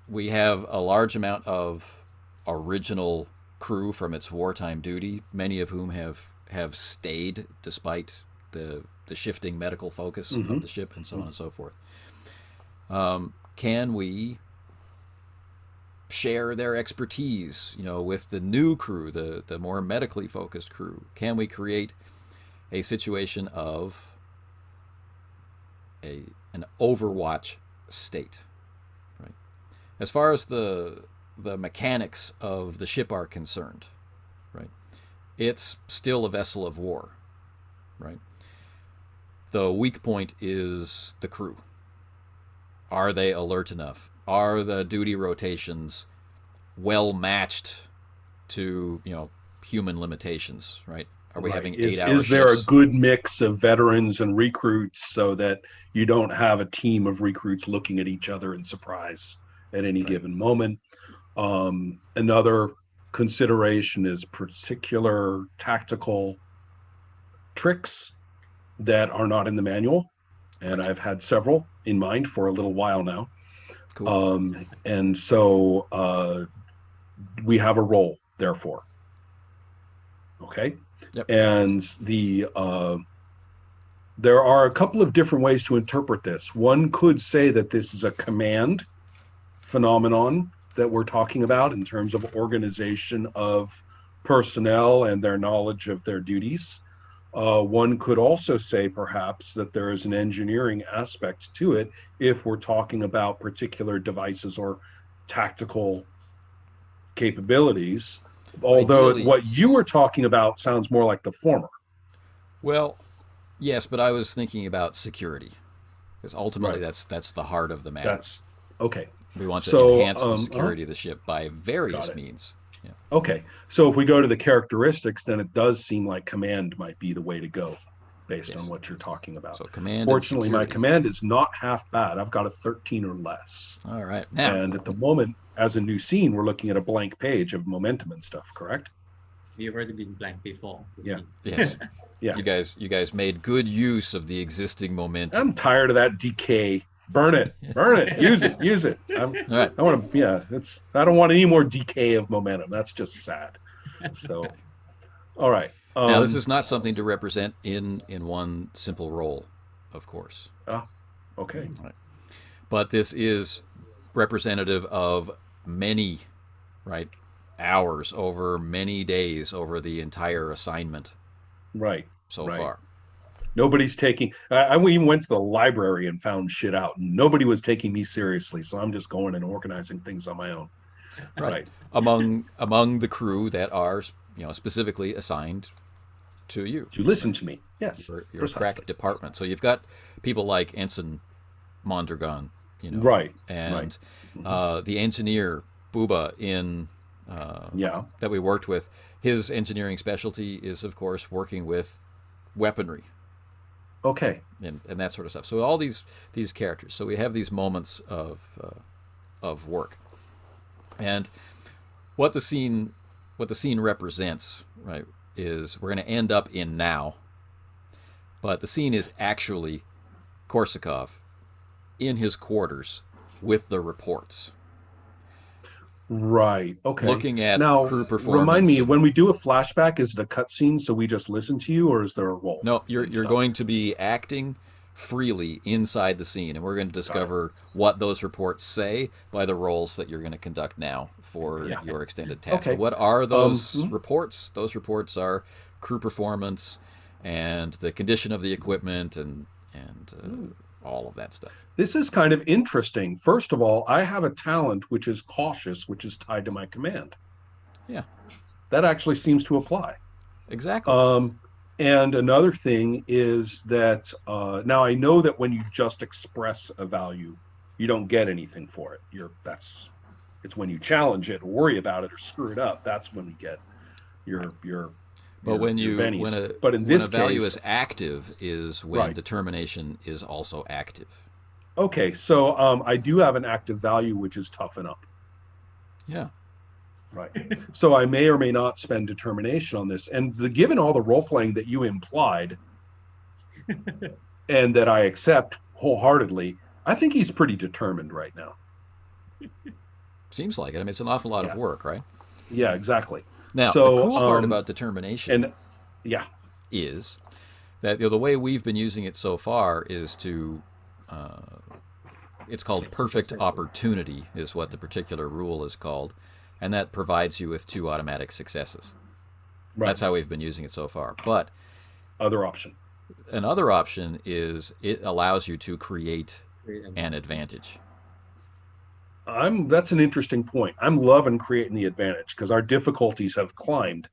We have a large amount of original crew from its wartime duty, many of whom have stayed despite the shifting medical focus of the ship and so on and so forth. Can we share their expertise, with the new crew, the more medically focused crew? Can we create a situation of an Overwatch state? Right. As far as the mechanics of the ship are concerned, right, it's still a vessel of war, right? The weak point is the crew. Are they alert enough? Are the duty rotations well matched to, human limitations, right? Are we having 8-hour shifts? Is there a good mix of veterans and recruits so that you don't have a team of recruits looking at each other in surprise at any given moment? Another consideration is particular tactical tricks that are not in the manual, and I've had several in mind for a little while now. Cool. And so we have a role, therefore. Okay. Yep. And there are a couple of different ways to interpret this. One could say that this is a command phenomenon that we're talking about in terms of organization of personnel and their knowledge of their duties. One could also say perhaps that there is an engineering aspect to it if we're talking about particular devices or tactical capabilities, although Ideally, what you were talking about sounds more like the former. well, yes, but I was thinking about security, because ultimately Right. that's the heart of the matter. That's okay. We want to So, enhance the security of the ship by various Got it. means. Yeah. Okay, so if we go to the characteristics, then it does seem like command might be the way to go based Yes. on what you're talking about. So command. Fortunately, and my security. command is not half bad. I've got a 13 or less. All right. Now, And at the moment, as a new scene, we're looking at a blank page of momentum and stuff, correct? We've already been blank before. Yeah. yes, Yeah. you guys made good use of the existing momentum. I'm tired of that decay. Burn it, use it. All right. I want to, yeah, I don't want any more decay of momentum. That's just sad. So, all right. Now, this is not something to represent in one simple role, of course. Okay. But this is representative of many, right, hours over many days over the entire assignment Right. so Right. far. Nobody's taking. I even went to the library and found shit out, and nobody was taking me seriously. So I'm just going and organizing things on my own. Right. Among the crew that are, specifically assigned to you. To listen to me. Yes. Your crack department. So you've got people like Ensign Mondragon, Right. and the engineer Booba in that we worked with. His engineering specialty is, of course, working with weaponry. Okay. And that sort of stuff. So all these characters. So we have these moments of work, and what the scene represents, right, is we're going to end up in now, but the scene is actually Korsakov in his quarters with the reports. Right. Okay. Looking at now, crew performance. Remind me, when we do a flashback, is it a cutscene so we just listen to you, or is there a role? No, you're going to be acting freely inside the scene, and we're going to discover what those reports say by the roles that you're going to conduct now for your extended task. Okay. What are those reports? Those reports are crew performance and the condition of the equipment and all of that stuff. This is kind of interesting. First of all, I have a talent which is cautious, which is tied to my command. Yeah. That actually seems to apply. Exactly. And another thing is that now I know that when you just express a value, you don't get anything for it. It's when you challenge it or worry about it or screw it up, that's when you get your But when a value is active is when determination is also active. Okay, so I do have an active value which is toughen up. Yeah. Right. So I may or may not spend determination on this. And given all the role playing that you implied and that I accept wholeheartedly, I think he's pretty determined right now. Seems like it. I mean, it's an awful lot of work, right? Yeah, exactly. Now, the cool part about determination is that the way we've been using it so far is to it's called perfect opportunity is what the particular rule is called, and that provides you with 2 automatic successes. Right. That's how we've been using it so far. But another option is it allows you to create an advantage. That's an interesting point. I'm loving creating the advantage because our difficulties have climbed,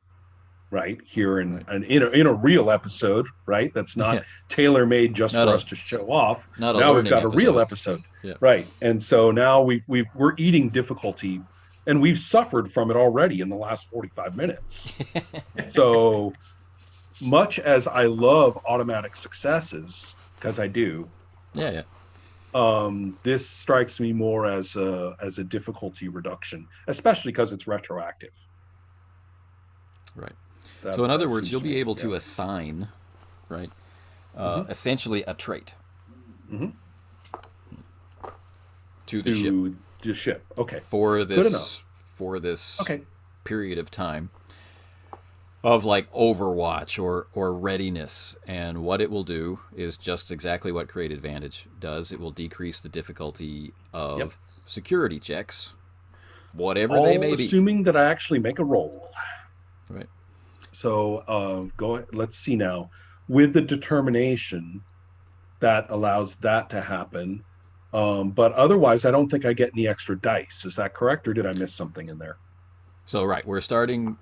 right here in a real episode, right? That's not tailor-made just for us to show off. Now we've got a real episode, right? And so now we're eating difficulty, and we've suffered from it already in the last 45 minutes. So much as I love automatic successes, because I do. Yeah. This strikes me more as a difficulty reduction, especially because it's retroactive. Right. So in other words, you'll be able to assign, right, essentially a trait to the ship. The ship. Okay. For this period of time of like Overwatch or readiness, and what it will do is just exactly what Create Advantage does. It will decrease the difficulty of security checks, whatever they may be. Assuming that I actually make a roll. Right. So let's see now. With the determination, that allows that to happen. But otherwise, I don't think I get any extra dice. Is that correct, or did I miss something in there? So we're starting.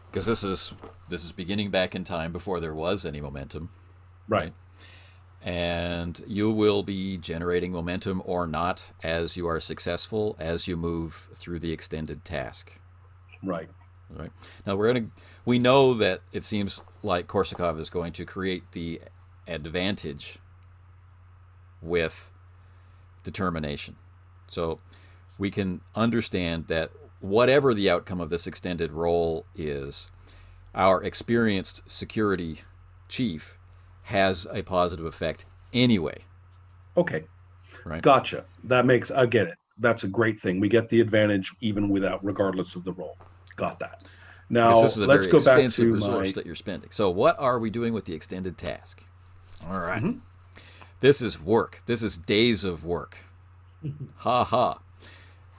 Because this is beginning back in time before there was any momentum. Right. And you will be generating momentum or not as you are successful as you move through the extended task. Right. Now we know that it seems like Korsakov is going to create the advantage with determination. So we can understand that whatever the outcome of this extended role is, our experienced security chief has a positive effect anyway. Okay. Right. Gotcha. I get it. That's a great thing. We get the advantage even regardless of the role. Got that. Now this is a let's very go back expensive to resource that you're spending. So what are we doing with the extended task? All right. This is work. This is days of work. Ha ha.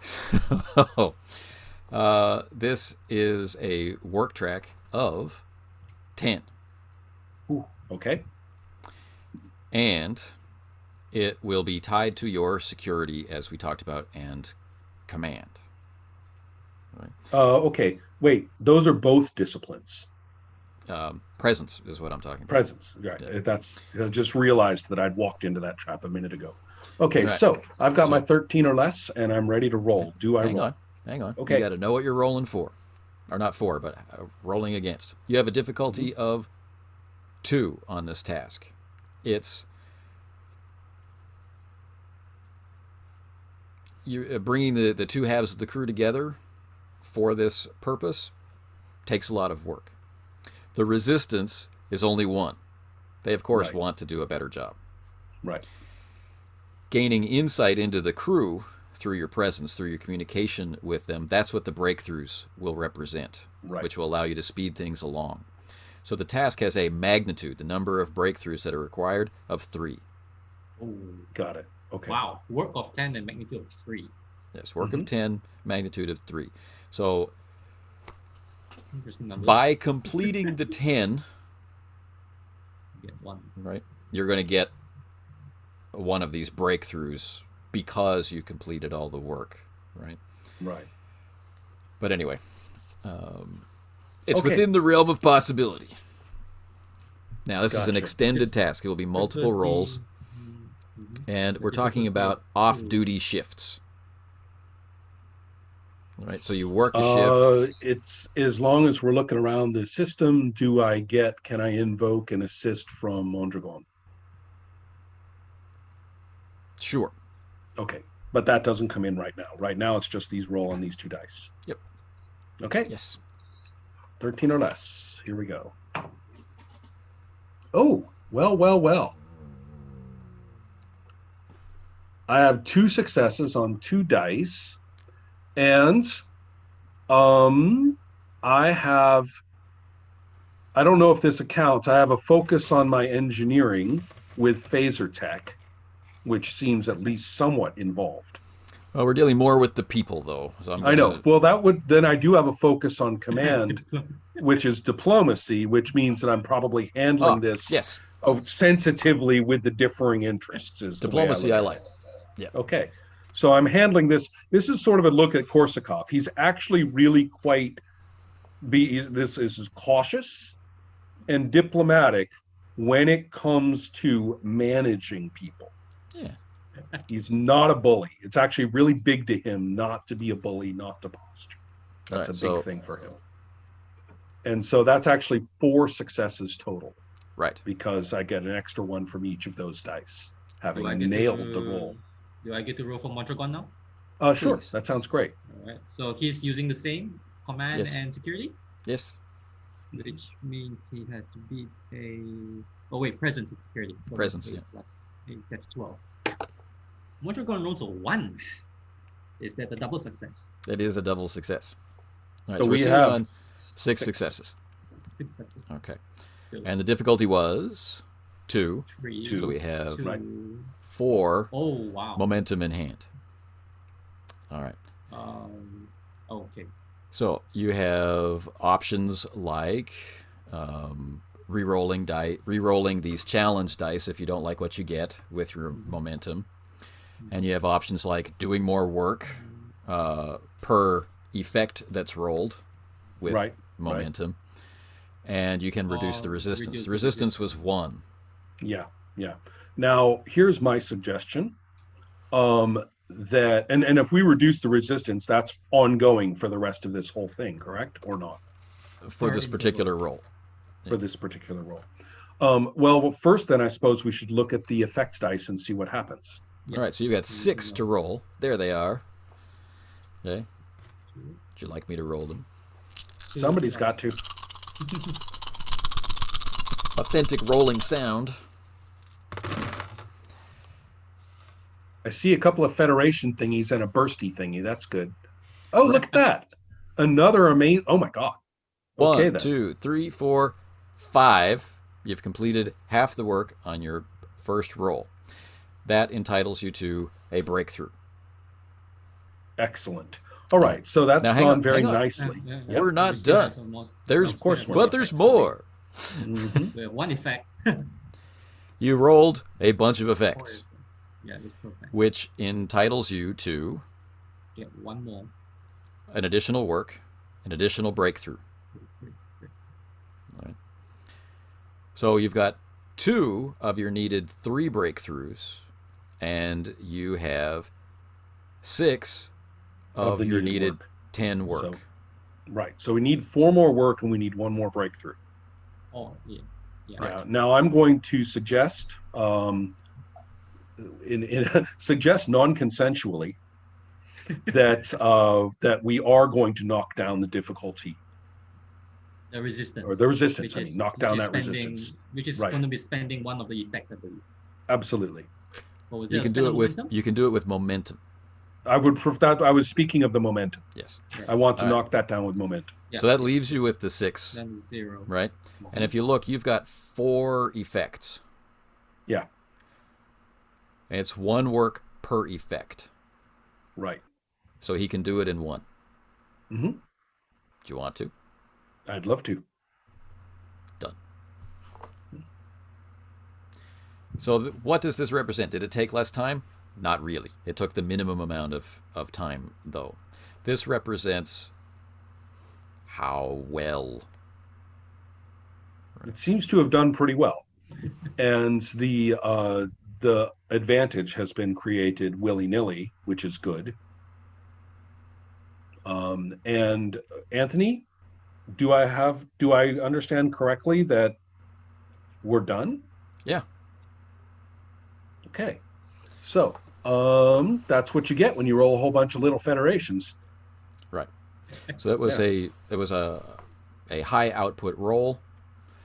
So, this is a work track of 10. Ooh, okay. And it will be tied to your security, as we talked about, and command. Right? Okay. Wait, those are both disciplines. Presence is what I'm talking about. Presence. Right. Yeah. That's. I just realized that I'd walked into that trap a minute ago. Okay, Right. so I've got So- my 13 or less, and I'm ready to roll. Do I Hang roll? on. Okay. You got to know what you're rolling for. Or not for, but rolling against. You have a difficulty of 2 on this task. It's you bringing the two halves of the crew together for this purpose takes a lot of work. The resistance is only 1. They, of course, Right. want to do a better job. Right. Gaining insight into the crew through your presence, through your communication with them, that's what the breakthroughs will represent, Right. which will allow you to speed things along. So the task has a magnitude, the number of breakthroughs that are required, of 3. Oh, Got it. Okay. wow. Work of 10 and magnitude of 3. Yes, work of 10, magnitude of 3. So Interesting numbers. by completing the 10, You get 1. right, you're going to get one of these breakthroughs because you completed all the work, right? Right. But anyway, it's Okay. within the realm of possibility. Now, this is an Gotcha. extended task. It will be multiple rolls, and we're talking about off-duty shifts. Right, so you work a shift. It's as long as we're looking around the system, can I invoke an assist from Mondragon? Sure. Okay. But that doesn't come in right now. Right now it's just these roll on these 2 dice. Yep. Okay. Yes. 13 or less. Here we go. Oh, well. I have 2 successes on 2 dice. And I don't know if this accounts. I have a focus on my engineering with phaser tech, which seems at least somewhat involved. Well, we're dealing more with the people, though. So I know. Well, then I do have a focus on command, which is diplomacy, which means that I'm probably handling this Yes. sensitively with the differing interests. Is the way Diplomacy, look I at like. it. Yeah. Okay. So I'm handling this. This is sort of a look at Korsakov. He's actually really this is cautious and diplomatic when it comes to managing people. Yeah. He's not a bully. It's actually really big to him not to be a bully, not to posture. That's Right, a big thing for him. And so that's actually 4 successes total. Right. Because I get an extra 1 from each of those dice, having Do I get nailed to- the roll. Do I get to roll for Mondragon now? Sure. Please. That sounds great. All right. So he's using the same command Yes. and security, Yes. which means he has to beat a. Oh wait, presence and security. So Presence, 8 yeah. plus 8, that's 12. Mondragon rolls a 1. Is that a double success? That is a double success. All right, So so we're we sitting have on 6 successes. 6 successes. Okay. Good. And the difficulty was 2. 3. Two. So we have 2. Right. 4 Oh wow. momentum in hand. All right. Okay. So you have options like re-rolling these challenge dice if you don't like what you get with your momentum, and you have options like doing more work per effect that's rolled with Right, momentum, and you can reduce the resistance. Reduce The the resistance was 1. Yeah. Now, here's my suggestion. That and if we reduce the resistance, that's ongoing for the rest of this whole thing, correct or not? For this particular roll. For this particular roll. Well, first then I suppose we should look at the effects dice and see what happens. All right, so you've got 6 to roll. There they are. Okay. Would you like me to roll them? Somebody's got to. Authentic rolling sound. I see a couple of Federation thingies and a bursty thingy. That's good. Oh, look at that. Another amazing. Oh, my God. Okay, 1, then. 2, 3, 4, 5. You've completed half the work on your first roll. That entitles you to a breakthrough. Excellent. All right. So that's Now, hang gone on, very hang on. necely. Yeah. Yep. We're not We still have done. some more- There's, of course, we're but not. there's more. Mhm. We have 1 effect. You rolled a bunch of effects, Yeah, it's perfect. which entitles you to Get one more. an additional work, an additional breakthrough. Right. So you've got 2 of your needed 3 breakthroughs, and you have 6 of the your needed needed work. 10 work. So, right. So we need 4 more work and we need 1 more breakthrough. Oh, yeah. Yeah. Yeah. Now I'm going to suggest, suggest non-consensually that we are going to knock down the difficulty The resistance. or the resistance. Which is, knock down which is that spending, resistance. Which is Right. going to be spending one of the effects, I believe. Absolutely. Or was You there can a do it spend with momentum? momentum. I was speaking of the momentum. Yes. I want to All right. knock that down with momentum. Yeah. So that leaves you with the 6, Then 0. right? And if you look, you've got 4 effects. Yeah. And it's 1 work per effect. Right. So he can do it in 1. Mm-hmm. Do you want to? I'd love to. Done. So what does this represent? Did it take less time? Not really. It took the minimum amount of time, though. This represents how well. It seems to have done pretty well, and the advantage has been created willy-nilly, which is good. And Anthony, do I understand correctly that we're done? Yeah. Okay. So that's what you get when you roll a whole bunch of little federations. Right. So that was a high output roll.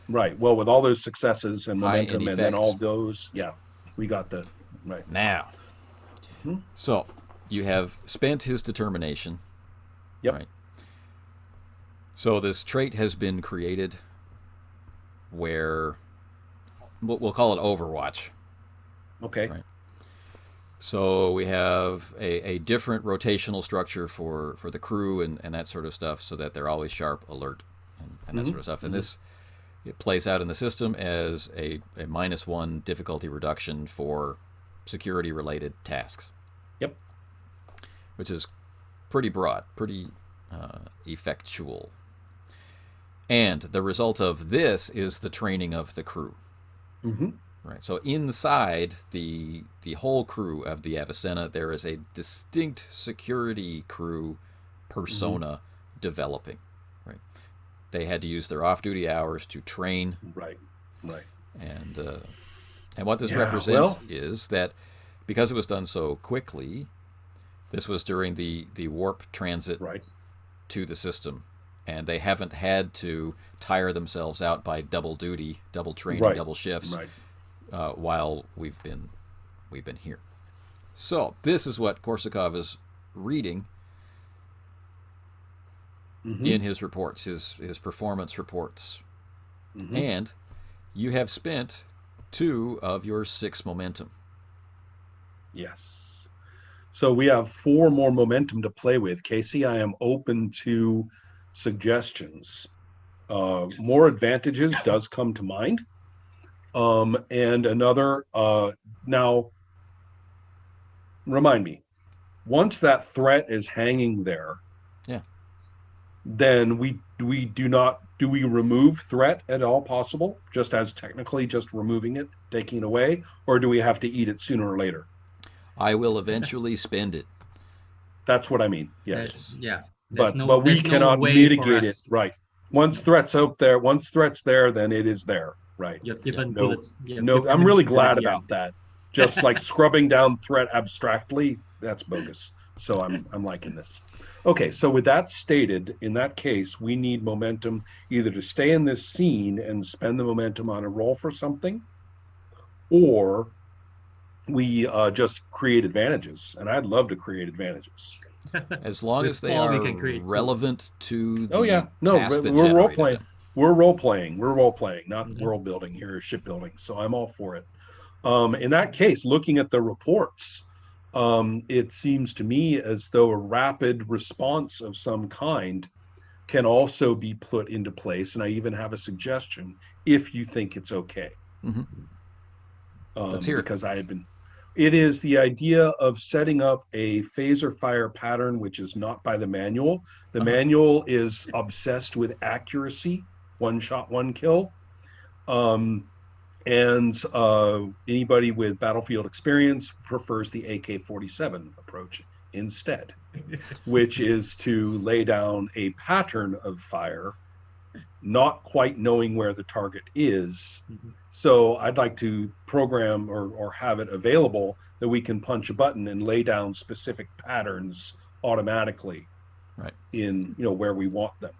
Right. Well, with all those successes and High momentum, end and then all effects. goes. Yeah, we got the right. Now. So you have spent his determination. Yep. Right. So this trait has been created where we'll call it Overwatch. Okay. Right. So we have a different rotational structure for the crew and that sort of stuff, so that they're always sharp, alert, and that sort of stuff. And this, it plays out in the system as a -1 difficulty reduction for security-related tasks. Yep. Which is pretty broad, pretty effectual. And the result of this is the training of the crew. Mm-hmm. Right. So inside the whole crew of the Avicenna, there is a distinct security crew persona developing. Right. They had to use their off-duty hours to train. Right. Right. And what this Yeah, represents well- is that because it was done so quickly, this was during the warp transit Right. to the system, and they haven't had to tire themselves out by double duty, double training, Right. double shifts. Right. While we've been here. So this is what Korsakov is reading in his reports, his performance reports. And you have spent 2 of your 6 momentum. Yes. So we have 4 more momentum to play with. Casey, I am open to suggestions. More advantages does come to mind. And another, now, remind me, once that threat is hanging there, Yeah. then do we remove threat at all possible, just as technically just removing it, taking it away, or do we have to eat it sooner or later? I will eventually spend it. That's what I mean. Yes. Yeah. But we cannot mitigate it. Right. Once threat's there, then it is there. Right. You've given No, bullets. no, I'm really glad about that. Just like scrubbing down threat abstractly, that's bogus. So I'm liking this. Okay, so with that stated, in that case, we need momentum either to stay in this scene and spend the momentum on a roll for something, or we just create advantages. And I'd love to create advantages. As long With as they 4 are we can create 2. relevant to the Oh yeah, no, task that we're role generated playing. them. We're role playing, not world building here, shipbuilding. So I'm all for it. In that case, looking at the reports, it seems to me as though a rapid response of some kind can also be put into place. And I even have a suggestion if you think it's okay. Let's hear it. because I had been. It is the idea of setting up a phaser fire pattern, which is not by the manual. The manual is obsessed with accuracy, one shot, one kill. And anybody with battlefield experience prefers the AK-47 approach instead, which is to lay down a pattern of fire, not quite knowing where the target is. So I'd like to program or have it available that we can punch a button and lay down specific patterns automatically, Right. in where we want them,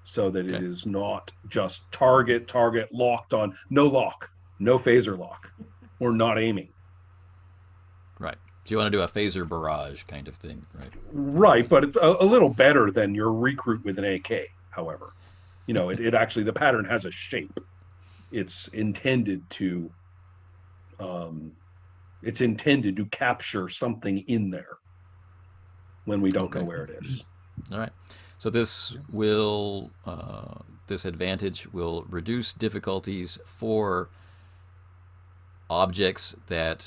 so that it is not just target locked on, no lock, no phaser lock, or not aiming. Right. So you want to do a phaser barrage kind of thing, right? Right, but it's a little better than your recruit with an AK. However, it actually, the pattern has a shape. It's intended to capture something in there when we don't know where it is. All right. So this will this advantage will reduce difficulties for objects that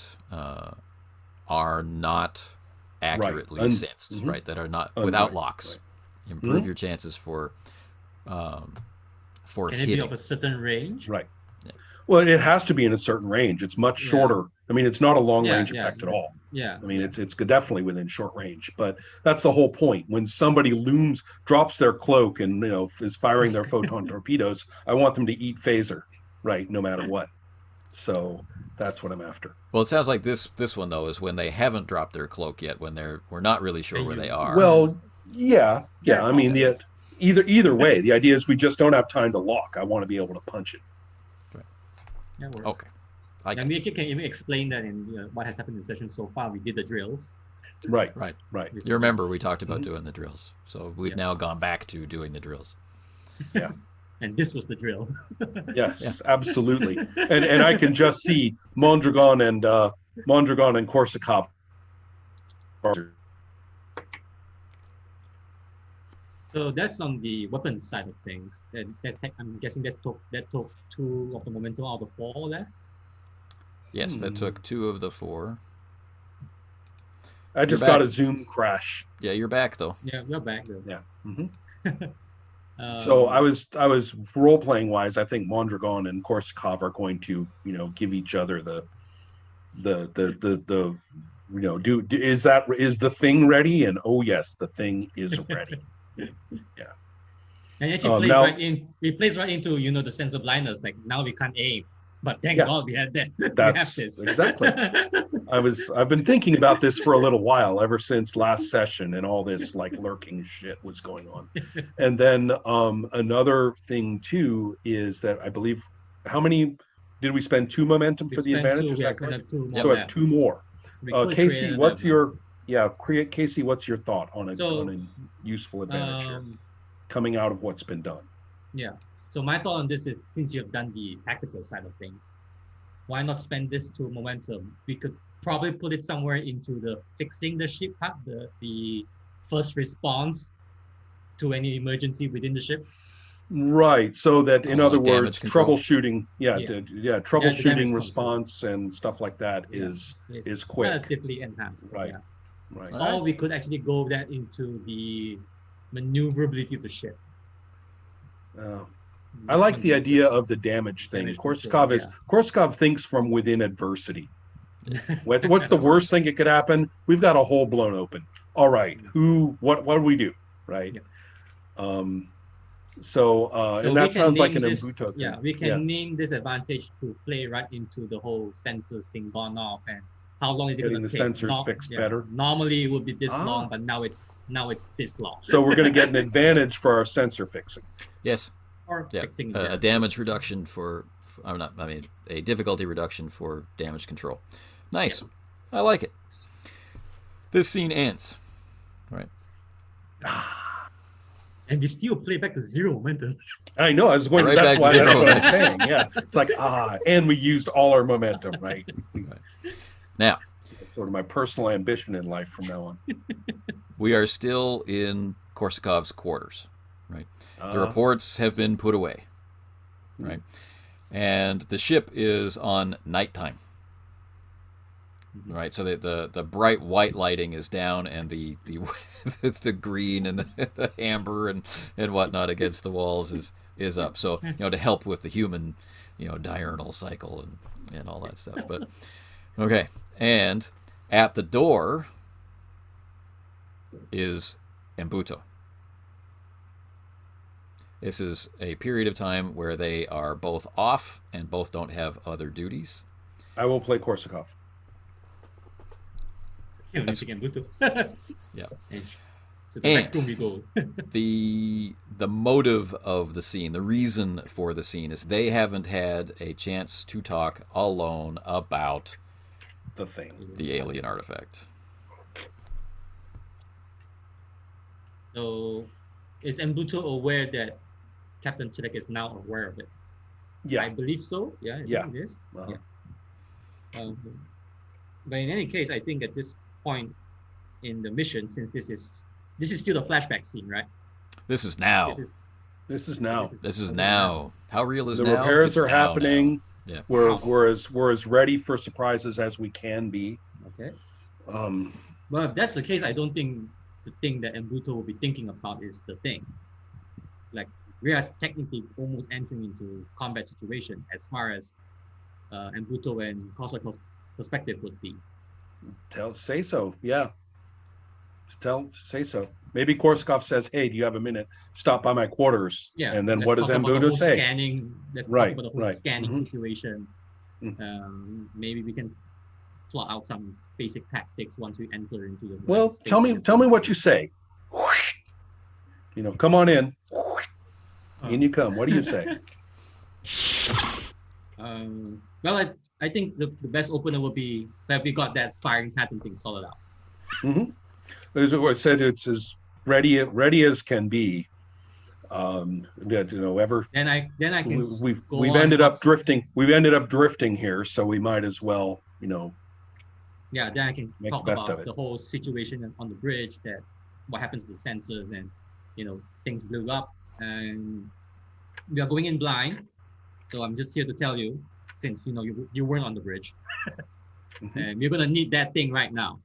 are not accurately sensed, right? That are not without locks. Right. Improve your chances for Can it hitting. be of a certain range? Right. Yeah. Well, it has to be in a certain range. It's much shorter. I mean, it's not a long range effect at all. Yeah. I mean, it's definitely within short range, but that's the whole point. When somebody drops their cloak and is firing their photon torpedoes, I want them to eat phaser, right? No matter what. So that's what I'm after. Well, it sounds like this one though is when they haven't dropped their cloak yet, when we're not really sure where they are. Well, yeah. I mean, either way, the idea is we just don't have time to lock. I want to be able to punch it. That works. Okay. And we can even explain that in what has happened in the session so far. We did the drills. Right. You remember we talked about doing the drills, so we've now gone back to doing the drills. Yeah. And this was the drill. Yes, absolutely. And I can just see Mondragon and Korsakov. So that's on the weapons side of things. And I'm guessing that took 2 of the momentum out of the 4 there. Yes, that took 2 of the 4. I just got a Zoom crash. Yeah, you're back though. Yeah, we're back though. Yeah. So I was role playing wise. I think Mondragon and Korsakov are going to give each other the is the thing ready? And oh yes, the thing is ready. Yeah. And it actually plays right into the sense of blindness. Like now we can't aim, but thank God we had that. That's we have this. Exactly. I've been thinking about this for a little while, ever since last session, and all this like lurking shit was going on. And then another thing too is that I believe, how many did we spend? 2 momentum for the advantage? Is that correct? So I have 2 more. Casey, what's your thought on a useful advantage here, coming out of what's been done? Yeah. So my thought on this is, since you have done the tactical side of things, why not spend this to momentum? We could probably put it somewhere into the fixing the ship part, the first response to any emergency within the ship. Right. So that, in other like words, troubleshooting, troubleshooting response and stuff like that is quick. Relatively enhanced. Right. Yeah. Right. Or we could actually go that into the maneuverability of the ship. I like the idea of the damage thing. Korsakov thinks from within adversity. What's the worst thing that could happen? We've got a hole blown open. All right, what do we do? Right. And that sounds like an Embuto thing. Yeah, we can name this advantage to play right into the whole sensors thing gone off, and how long is it going to take? Getting the sensors fixed better. Normally it would be this long, but now it's this long. So we're going to get an advantage for our sensor fixing. Yes. Or fixing a damage reduction a difficulty reduction for damage control. Nice. Yeah. I like it. This scene ends. Right. And we still play back to 0 momentum. I know. I was going. Right, that's what I'm back saying. Yeah. It's like and we used all our momentum. Right. Now, that's sort of my personal ambition in life from now on. We are still in Korsakov's quarters. Right. The reports have been put away. Right. And the ship is on nighttime. Right, so the bright white lighting is down, and the the green and the amber and whatnot against the walls is up. So to help with the human diurnal cycle and all that stuff. But okay, and at the door is Embuto. This is a period of time where they are both off and both don't have other duties. I will play Korsakov. Yeah. Yeah. And to the back room we go. the motive of the scene, the reason for the scene, is they haven't had a chance to talk alone about The thing. the alien artifact. So, is Embuto aware that Captain Chidek is now aware of it? Yeah. I believe so. Yeah, I Yeah. think it is. Uh-huh. Yeah. But in any case, I think at this point in the mission, since this is still the flashback scene, right? This is now. This is now. This is now. How real is The now? repairs It's are now, happening. now. Yeah. We're as ready for surprises as we can be. Okay. Um, Well, if that's the case, I don't think the thing that Embuto will be thinking about is the thing. Like, we are technically almost entering into combat situation as far as Embuto and Kosakov's perspective would be. say so. Yeah. Say so. Maybe Korskov says, "Hey, do you have a minute? Stop by my quarters." Yeah. And then let's what does talk about the Embuto whole say? Scanning. Let's Right, talk about the whole right. scanning Mhm. situation. Maybe we can plot out some basic tactics once we enter into the. Well, space tell me what you say. Come on in. In you come. What do you say? Well, I think the best opener will be that we got that firing pattern thing sorted out. Mm-hmm. As I said, it's as ready as can be. Ever. Then I can. We've ended up drifting. We've ended up drifting here, so we might as well, Yeah, then I can make talk the best about of it. the whole situation on the bridge, that what happens with the sensors, and things blew up, and we are going in blind. So I'm just here to tell you, since you weren't on the bridge, and you're gonna need that thing right now.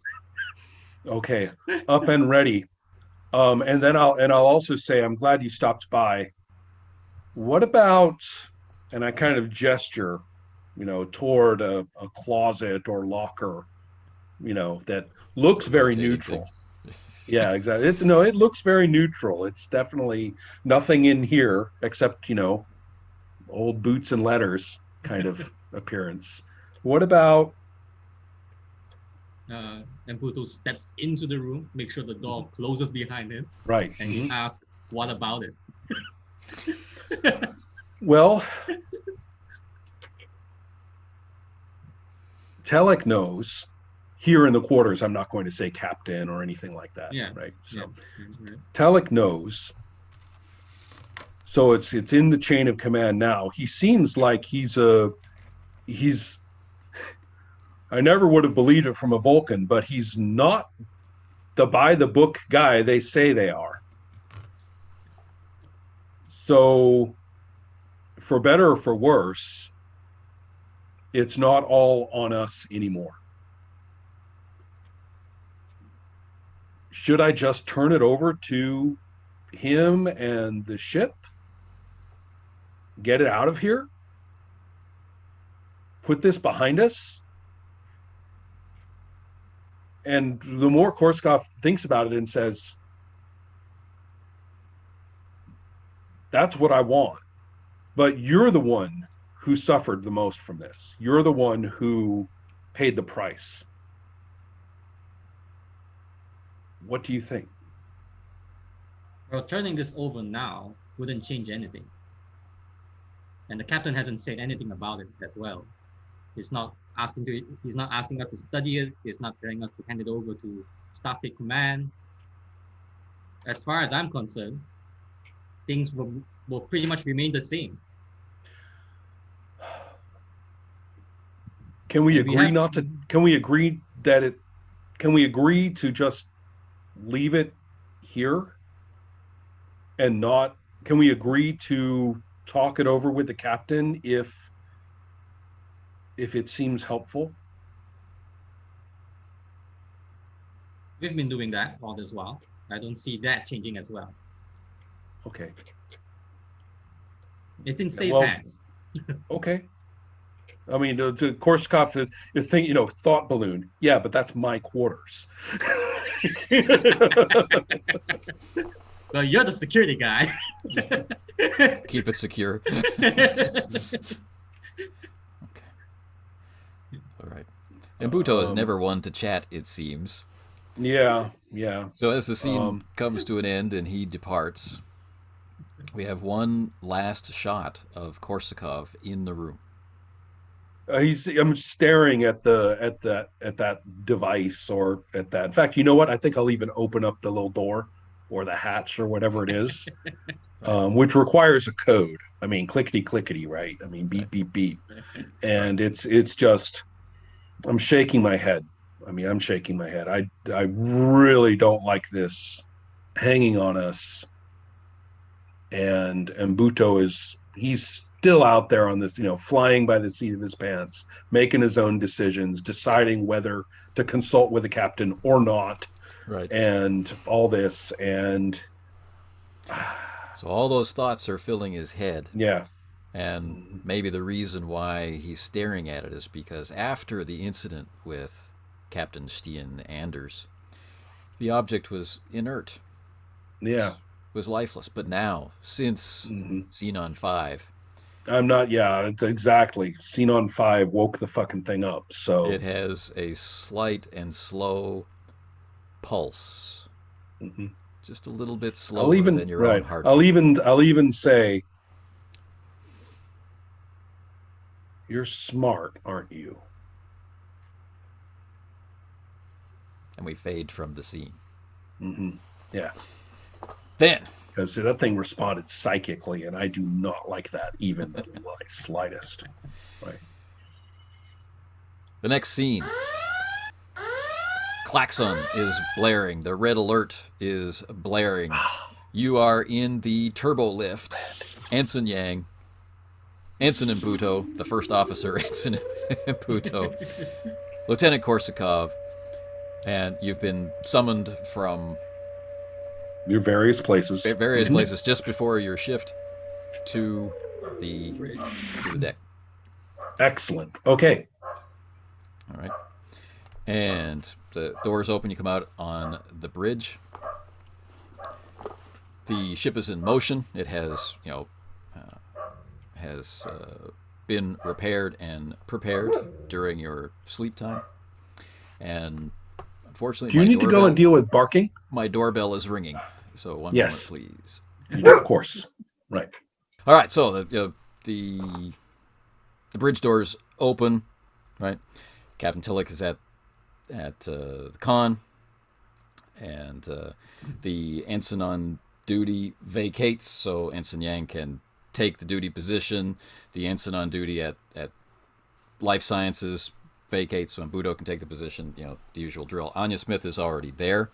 Okay, up and ready. And then I'll also say I'm glad you stopped by. What about, and I kind of gesture, toward a closet or locker, that looks very Rotating neutral. thing. Yeah, exactly. It looks very neutral. It's definitely nothing in here except, old boots and letters kind of appearance. What about Embuto steps into the room, make sure the door closes behind him, right? and he asks, "What about it?" Well, Telek knows. Here in the quarters, I'm not going to say captain or anything like that. Yeah. Right. So Yeah. Telek knows. So it's in the chain of command now. He seems like he's I never would have believed it from a Vulcan, but he's not the by the book guy they say they are. So for better or for worse, it's not all on us anymore. Should I just turn it over to him and the ship? Get it out of here? Put this behind us? And the more Korskov thinks about it and says, that's what I want. But you're the one who suffered the most from this. You're the one who paid the price. What do you think? Well, turning this over now wouldn't change anything. And the captain hasn't said anything about it as well. He's not asking us to study it. He's not telling us to hand it over to Starfleet Command. As far as I'm concerned, things will pretty much remain the same. Can we agree can we agree to just leave it here and not, can we agree to talk it over with the captain if if it seems helpful. We've been doing that all this while. I don't see that changing as well. Okay. It's in safe well- hands. Okay. I mean, to Korsakoff is thinking, thought balloon. Yeah, but that's my quarters. Well, you're the security guy. Keep it secure. All right. And Buto is never one to chat, it seems. Yeah. So as the scene comes to an end and he departs, we have one last shot of Korsakov in the room. I'm staring at that device or at that. In fact, you know what? I think I'll even open up the little door or the hatch or whatever it is, which requires a code. I mean, clickety clickety, right? I mean, beep beep beep, and it's just. I'm shaking my head. I'm shaking my head. I really don't like this hanging on us. And Buto he's still out there on this, flying by the seat of his pants, making his own decisions, deciding whether to consult with the captain or not. Right. And all this, and so all those thoughts are filling his head. Yeah. And maybe the reason why he's staring at it is because after the incident with Captain Stian Anders, the object was inert. Yeah. Was lifeless. But now, since Xenon 5, it's exactly. Xenon 5 woke the fucking thing up. So it has a slight and slow pulse. Just a little bit slower than your own heartbeat. I'll even say, you're smart, aren't you? And we fade from the scene. Yeah. Then, because that thing responded psychically, and I do not like that even the slightest. Right. The next scene. Klaxon is blaring. The red alert is blaring. You are in the turbo lift. Ensign Yang, Ensign and Buto, the first officer, Ensign and Buto, Lieutenant Korsakov, and you've been summoned from your various places. Just before your shift to the deck. Excellent. Okay. All right. And the doors open. You come out on the bridge. The ship is in motion. It has, been repaired and prepared during your sleep time. And unfortunately, do you need to go and deal with barking? My doorbell is ringing. So one moment, please. Of course. Right. All right. So the bridge doors open. Right. Captain Tillich is at the con, and the ensign on duty vacates, so Ensign Yang can take the duty position. The ensign on duty at Life Sciences vacates, so Buto can take the position. The usual drill. Anya Smith is already there,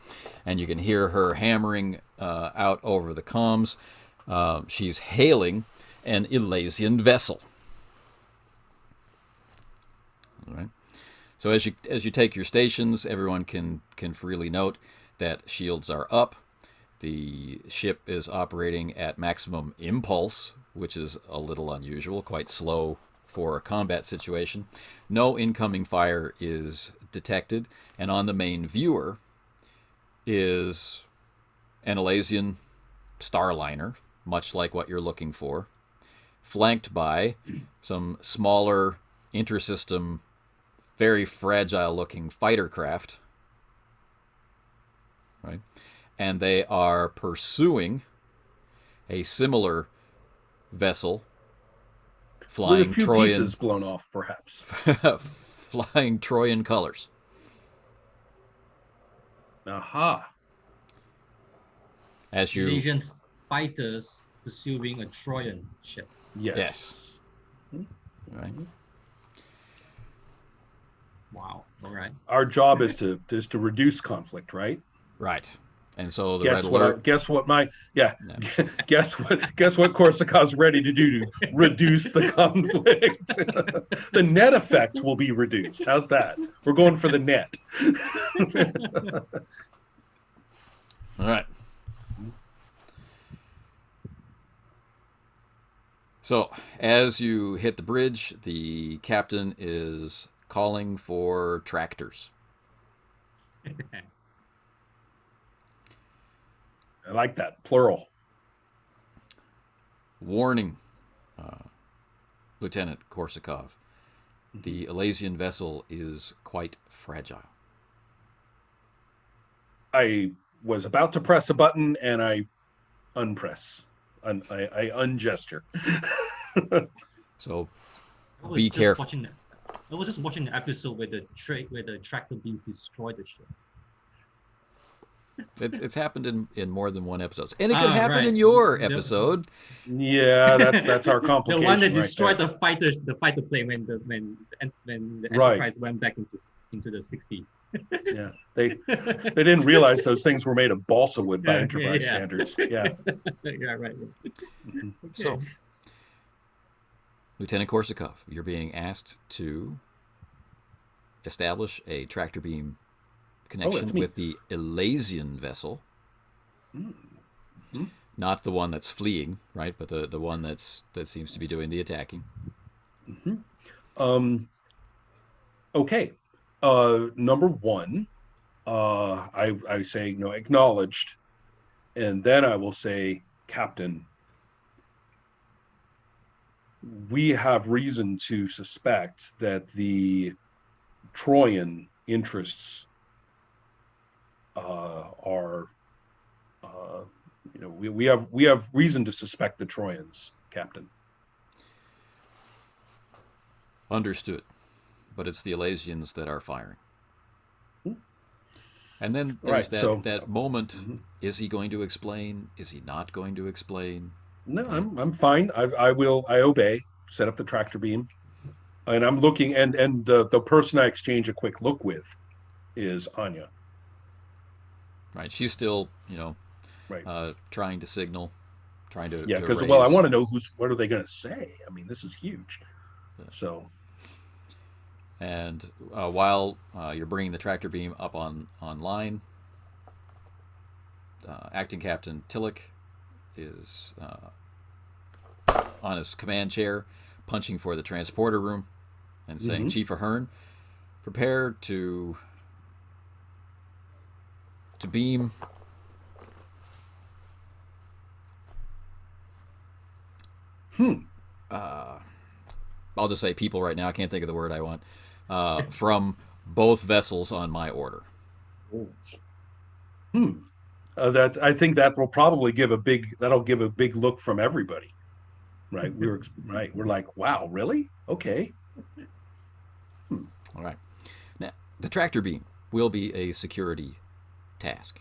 and you can hear her hammering out over the comms. She's hailing an Elasian vessel. All right. So as you take your stations, everyone can freely note that shields are up. The ship is operating at maximum impulse, which is a little unusual, quite slow for a combat situation. No incoming fire is detected, and on the main viewer is an Elasian starliner, much like what you're looking for, flanked by some smaller intrasystem, very fragile-looking fighter craft, right? And they are pursuing a similar vessel, flying with a few Troyan pieces blown off, perhaps. flying Troyan colors. Aha! As you Asian fighters pursuing a Trojan ship. Yes. Right. Wow. All right. Our job is to reduce conflict, right? Right. And so the Guess red what? alert. Guess what? My Yeah. Guess what? Guess what? Korsakov's ready to do to reduce the conflict. The net effect will be reduced. How's that? We're going for the net. All right. So as you hit the bridge, the captain is calling for tractors. I like that plural. Warning, Lieutenant Korsakov. The Elasian vessel is quite fragile. I was about to press a button and I unpress. I ungesture. So I was be just careful. I was just watching the episode where the tractor beam destroyed the ship. It's happened in more than one episode. And it could happen right. in your episode. Yeah, that's our The complication. one that right destroyed there. the fighter plane when the Right. Enterprise went back into the 60s. Yeah, they didn't realize those things were made of balsa wood by Yeah, Enterprise yeah. standards. Yeah. Yeah, right. Mhm. So, Lieutenant Korsakov, you're being asked to establish a tractor beam connection that's me. with the Elasian vessel. Mm-hmm. Not the one that's fleeing, right? But the one that seems to be doing the attacking. Mm-hmm. Okay. Number one, I say acknowledged, and then I will say, Captain, we have reason to suspect that the Troyan interests are, we have reason to suspect the Trojans, Captain. Understood. But it's the Elasians that are firing. And then there's that moment. Mm-hmm. Is he going to explain? Is he not going to explain? No, I'm fine. I obey. Set up the tractor beam, and I'm looking, and the person I exchange a quick look with is Anya. Right. She's still, Right. trying to signal, trying to Yeah, because raise. I want to know what are they going to say. I mean, this is huge. So. And while you're bringing the tractor beam up online, Acting Captain Tillich is on his command chair, punching for the transporter room, and saying, "Chief Ahern, prepare to beam." I'll just say people right now. I can't think of the word I want. From both vessels on my order. I think that will probably give a big look from everybody. Right. We're like, wow, really? Okay. All right. Now, the tractor beam will be a security task.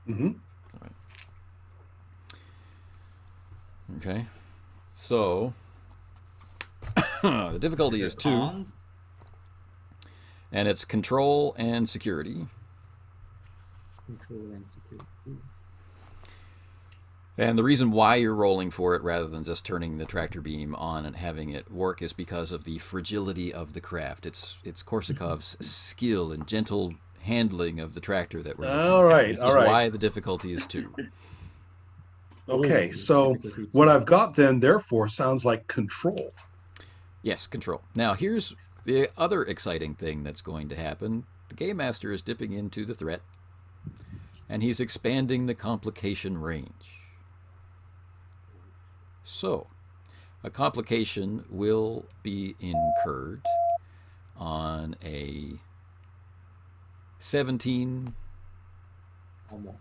Mm-hmm. All right. Okay. So the difficulty is 2. And it's control and security. Control and security. And the reason why you're rolling for it rather than just turning the tractor beam on and having it work is because of the fragility of the craft. It's Korsakov's skill and gentle handling of the tractor that we're looking All for. right. This is why the difficulty is 2. Okay, so what I've got then, therefore, sounds like control. Yes, control. Now, here's the other exciting thing that's going to happen. The Game Master is dipping into the threat, and he's expanding the complication range. So, a complication will be incurred on a 17... Or more.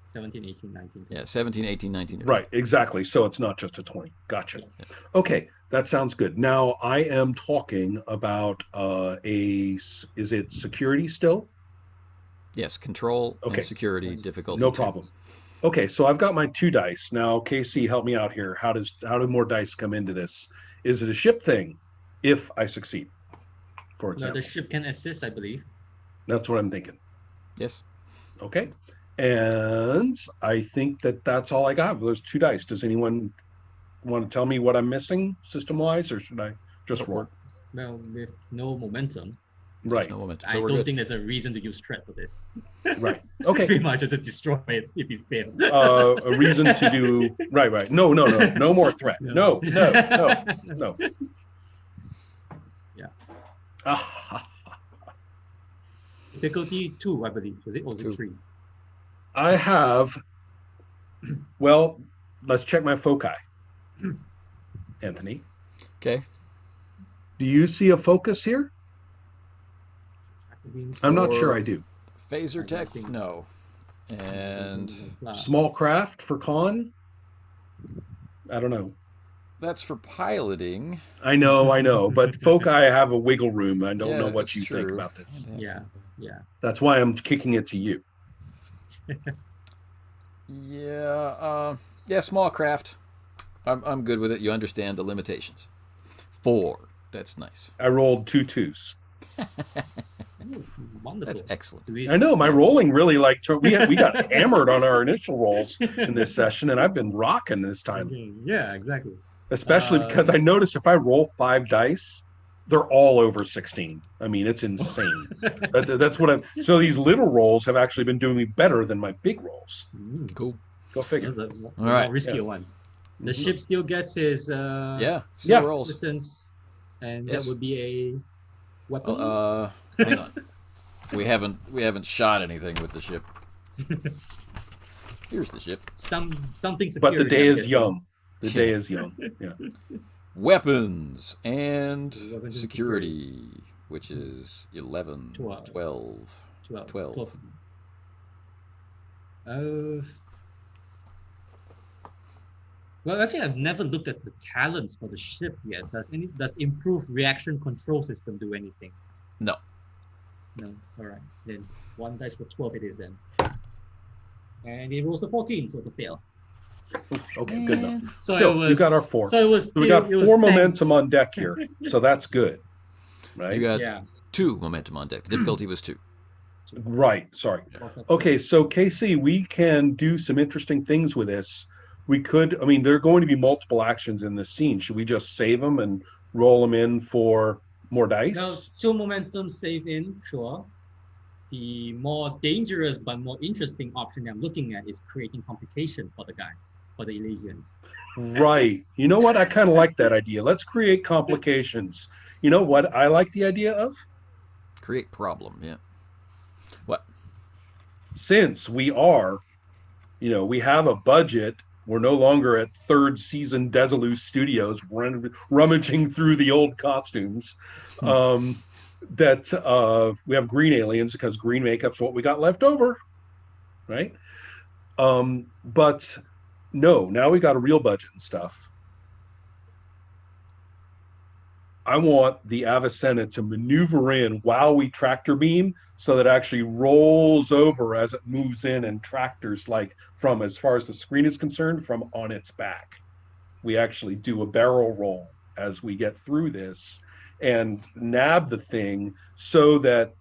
17, 18, 19. Yeah, 17, 18, 19. Right, exactly. So it's not just a 20. Gotcha. Okay, that sounds good. Now I am talking about is it security still? Yes, control and security difficulty. No problem. Okay, so I've got my 2 dice. Now, Casey, help me out here. How do more dice come into this? Is it a ship thing if I succeed, for No, example? the ship can assist, I believe. That's what I'm thinking. Yes. Okay. And I think that's all I got. Those 2 dice. Does anyone want to tell me what I'm missing system-wise, or should I just roll? Well, with no momentum, Right. No momentum. I So we're don't good. think there's a reason to use threat for this. Right. Okay. Pretty much just destroy it if you fail. A reason to do right. No more threat. No. Yeah. Ah, Difficulty 2, I believe. Was it? Or was it 2. 3? I have. Well, let's check my foci. Anthony, Okay. do you see a focus here? I'm not For sure I do. Phaser I tech? think- No. And Small craft for con? I don't know. that's for piloting. I know, but foci have a wiggle room. I don't know what that's you think true. about this. Yeah. That's why I'm kicking it to you. Yeah, small craft. I'm good with it. You understand the limitations. 4. That's nice. I rolled 2 2s. Ooh, wonderful. That's excellent. I know my rolling really we got hammered on our initial rolls in this session, and I've been rocking this time. Okay. Yeah, exactly. Especially because I noticed if I roll 5 dice, they're all over 16. I mean, it's insane. that's what I'm. So these little rolls have actually been doing me better than my big rolls. Cool. Go figure. Those are the All right. more riskier Yeah. ones. The Mhm. ship still gets his Yeah. Still Yeah. rolls. distance, and Yes. that would be a weapon. Hang on. We haven't shot anything with the ship. Here's the ship. Something. But the security, day I'm is guessing. young. The day is young. Yeah. Weapons and Weapons and security, which is 11, 12. 12. 12. Well, actually, I've never looked at the talents for the ship yet. Does improved reaction control system do anything? No. No. All right. Then 1 dice for 12 it is then. And it rolls a 14, so it's a fail. Okay, good enough. So Still, it was. you got our 4. So it was. So we got it was 4 thanks- momentum on deck here, so that's good, right? You got Yeah. 2 momentum on deck. The difficulty was 2. Right. Sorry. Okay, so KC, we can do some interesting things with this. We could. I mean, there are going to be multiple actions in this scene. Should we just save them and roll them in for more dice? Now, 2 momentum save in, sure. The more dangerous but more interesting option I'm looking at is creating complications for the guys, for the Elasians. Right. You know what? I kind of like that idea. Let's create complications. You know what I like the idea of? Create problem, yeah. What? Since we are, we have a budget. We're no longer at 3rd season Desalus Studios rummaging through the old costumes. That we have green aliens because green makeup's what we got left over, right? But no, now we got a real budget and stuff. I want the Avicenna to maneuver in while we tractor beam so that it actually rolls over as it moves in and tractors, like from, as far as the screen is concerned, from on its back. We actually do a barrel roll as we get through this and nab the thing so that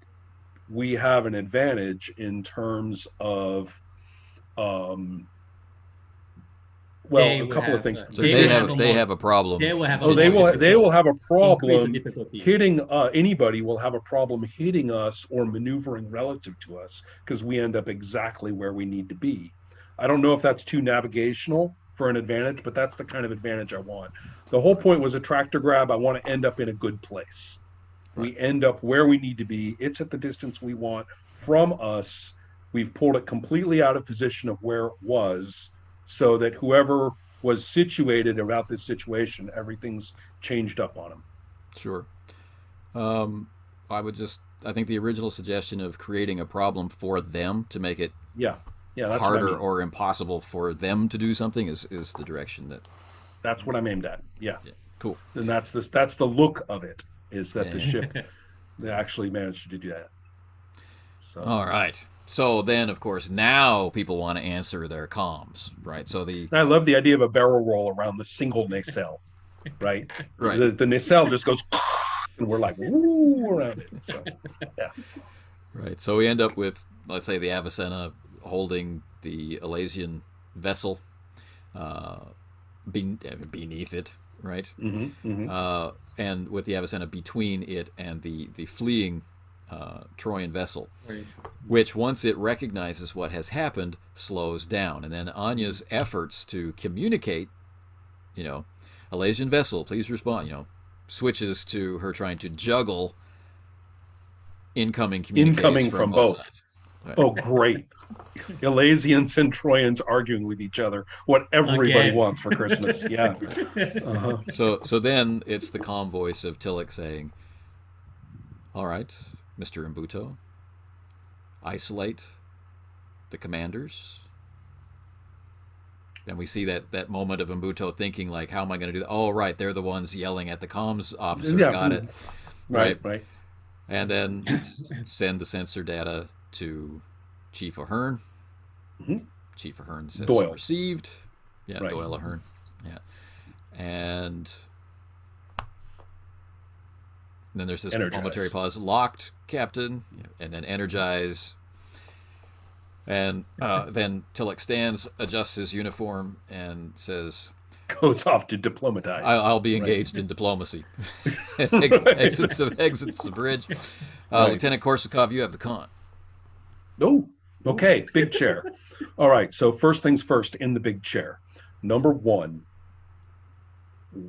we have an advantage in terms of a couple of things. So They they have a problem. They will have a Oh, they will have a increase the problem difficulty. hitting anybody will have a problem hitting us or maneuvering relative to us because we end up exactly where we need to be. I don't know if that's too navigational for an advantage, but that's the kind of advantage I want. The whole point was a tractor grab. I want to end up in a good place. We end up where we need to be. It's at the distance we want from us. We've pulled it completely out of position of where it was, so that whoever was situated about this situation, everything's changed up on them. Sure. I think the original suggestion of creating a problem for them to make it Yeah, that's harder what I mean. or impossible for them to do something is the direction that. That's what I'm aimed at. Yeah. Cool. And that's the look of it, is that the ship they actually managed to do that. So All right. So then, of course, now people want to answer their comms, right? So I love the idea of a barrel roll around the single nacelle, right? Right. The nacelle just goes, and we're like, woo, around it. So, yeah. Right. So we end up with, let's say, the Avicenna holding the Elasian vessel beneath it, right? And with the Avicenna between it and the fleeing Trojan vessel, Right. which once it recognizes what has happened, slows down. And then Anya's efforts to communicate, Elasian vessel, please respond, switches to her trying to juggle incoming communications from both both. sides. Right. Oh, great. Elasians and Trojans arguing with each other, what everybody Again. wants for Christmas. Yeah. So then it's the calm voice of Tillich saying, all right, Mr. Mbuto, isolate the commanders. And we see that moment of Mbuto thinking, like, how am I going to do that? Oh, right, they're the ones yelling at the comms officer. Yeah. Got it. Right. And then send the sensor data to Chief Ahern. Chief Ahern says Doyle. received. Yeah, Right. Doyle Ahern. Yeah. And then there's this Energize. momentary pause. Locked, Captain. And then energize. And then Tillich stands, adjusts his uniform, and says, Goes off to diplomatize. I'll be engaged in diplomacy. exits the bridge. Lieutenant Korsakov, you have the con. Oh, okay. Big chair. All right. So first things first, in the big chair. Number one,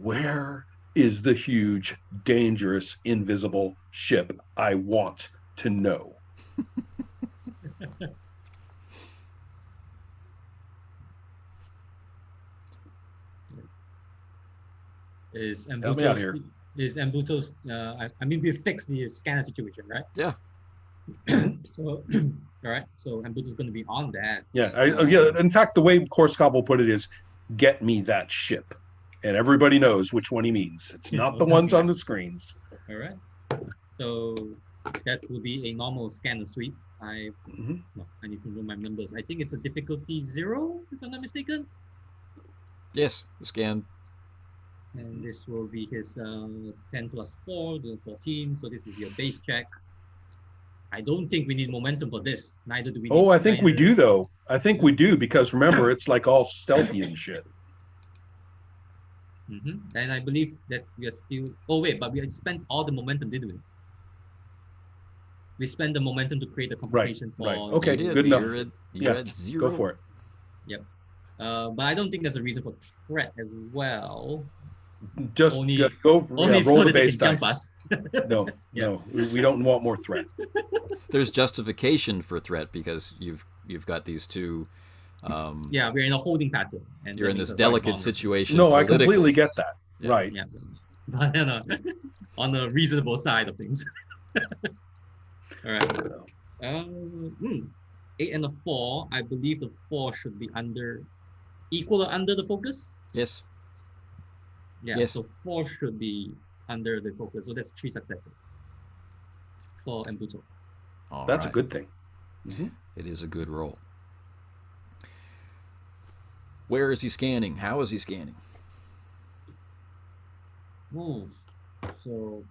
where is the huge, dangerous, invisible ship? I want to know. Is Help me out here. Mbuto's? We fixed the scanner situation, right? Yeah. So, all right. So Mbuto's going to be on that. Yeah. In fact, the way Korskov will put it is, get me that ship. And everybody knows which one he means. It's not the ones on the screens. All right. So that will be a normal scanner sweep. I need to know my numbers. I think it's a difficulty 0, if I'm not mistaken. Yes, scan. And this will be his 10 plus 4, doing 14. So this will be a base check. I don't think we need momentum for this. Neither do we. Oh, I think we do, though. I think we do, because remember, it's like all stealthy and shit. And I believe that we are still. Oh wait, but we had spent all the momentum, didn't we? We spent the momentum to create a complication for. Right. Okay, You did. good enough. You're at 0. Go for it. Yep. But I don't think there's a reason for threat as well. Just Only roll so the that they base can jump dice. us. No, we don't want more threat. There's justification for threat because you've got these two. Yeah, we're in a holding pattern. And You're in then this it's a delicate right situation. No, I politically. completely get that. Yeah. Right. Yeah, but on the reasonable side of things. All right. 8 and a 4. I believe the 4 should be equal or under the focus. Yes. Yeah. Yes. So 4 should be under the focus. So that's 3 successes for Mbuto. All That's right. a good thing. It is a good roll. Where is he scanning? How is he scanning? So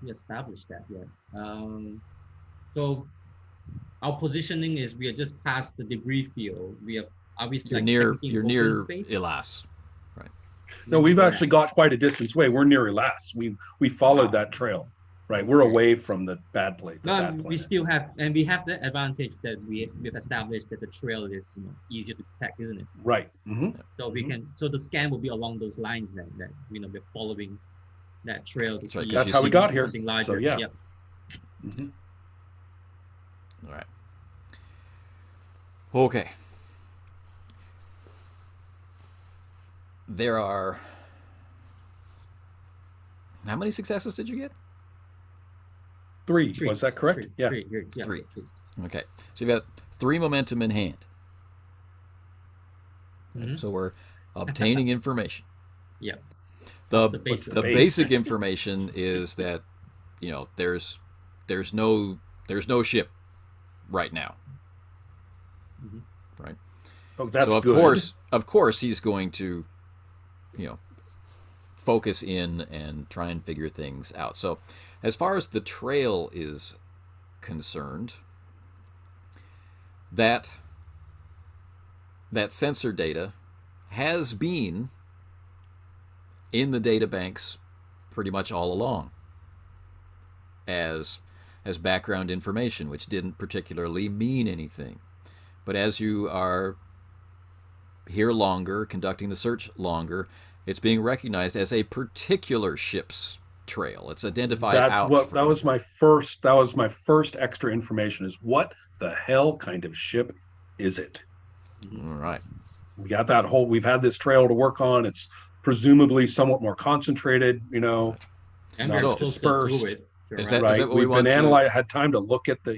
we established that yet. So our positioning is we are just past the debris field. Are we still You're near Elas. No, we've actually got quite a distance away. We're near Elas. We followed that trail. Right. We're away from the bad place. No, we still have, and we have the advantage that we've established that the trail is easier to detect, isn't it? Right. So we can. So the scan will be along those lines then. That we're following that trail to see. That's how we got here. Something larger. So, yeah. Yep. All right. Okay. There are. How many successes did you get? 3. Was that correct? Yeah. 3. 3. Okay. So you've got 3 momentum in hand. So we're obtaining information. Yeah. The basic. basic information is that there's no ship right now. Right. Oh, that's so good. of course he's going to focus in and try and figure things out. So as far as the trail is concerned, that that sensor data has been in the data banks pretty much all along as background information, which didn't particularly mean anything. But as you are here longer, conducting the search longer, it's being recognized as a particular ship's trail. It's identified That was my first extra information, is what the hell kind of ship is it? All right. We've had this trail to work on. It's presumably somewhat more concentrated, And not very as close dispersed. to it. Is that Right. what We've we want been to had time to look at the,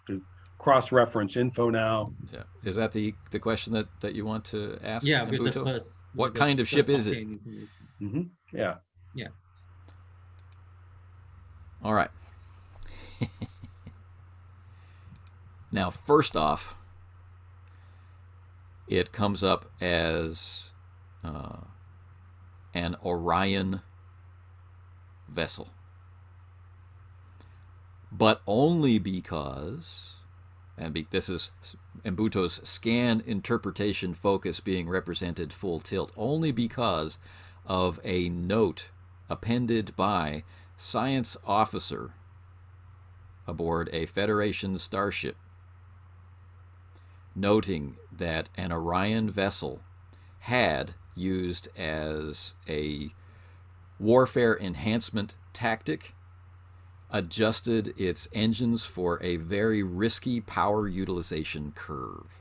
to cross-reference info now. Yeah. Is that the question that you want to ask? Yeah, with the Embuto? first. What with the kind of ship first is it? Vulcan information. Mm-hmm. Yeah. Yeah. All right. Now, first off, it comes up as an Orion vessel. But only because, this is Embuto's scan interpretation focus being represented full tilt, only because of a note appended by science officer aboard a Federation starship, noting that an Orion vessel had used as a warfare enhancement tactic adjusted its engines for a very risky power utilization curve.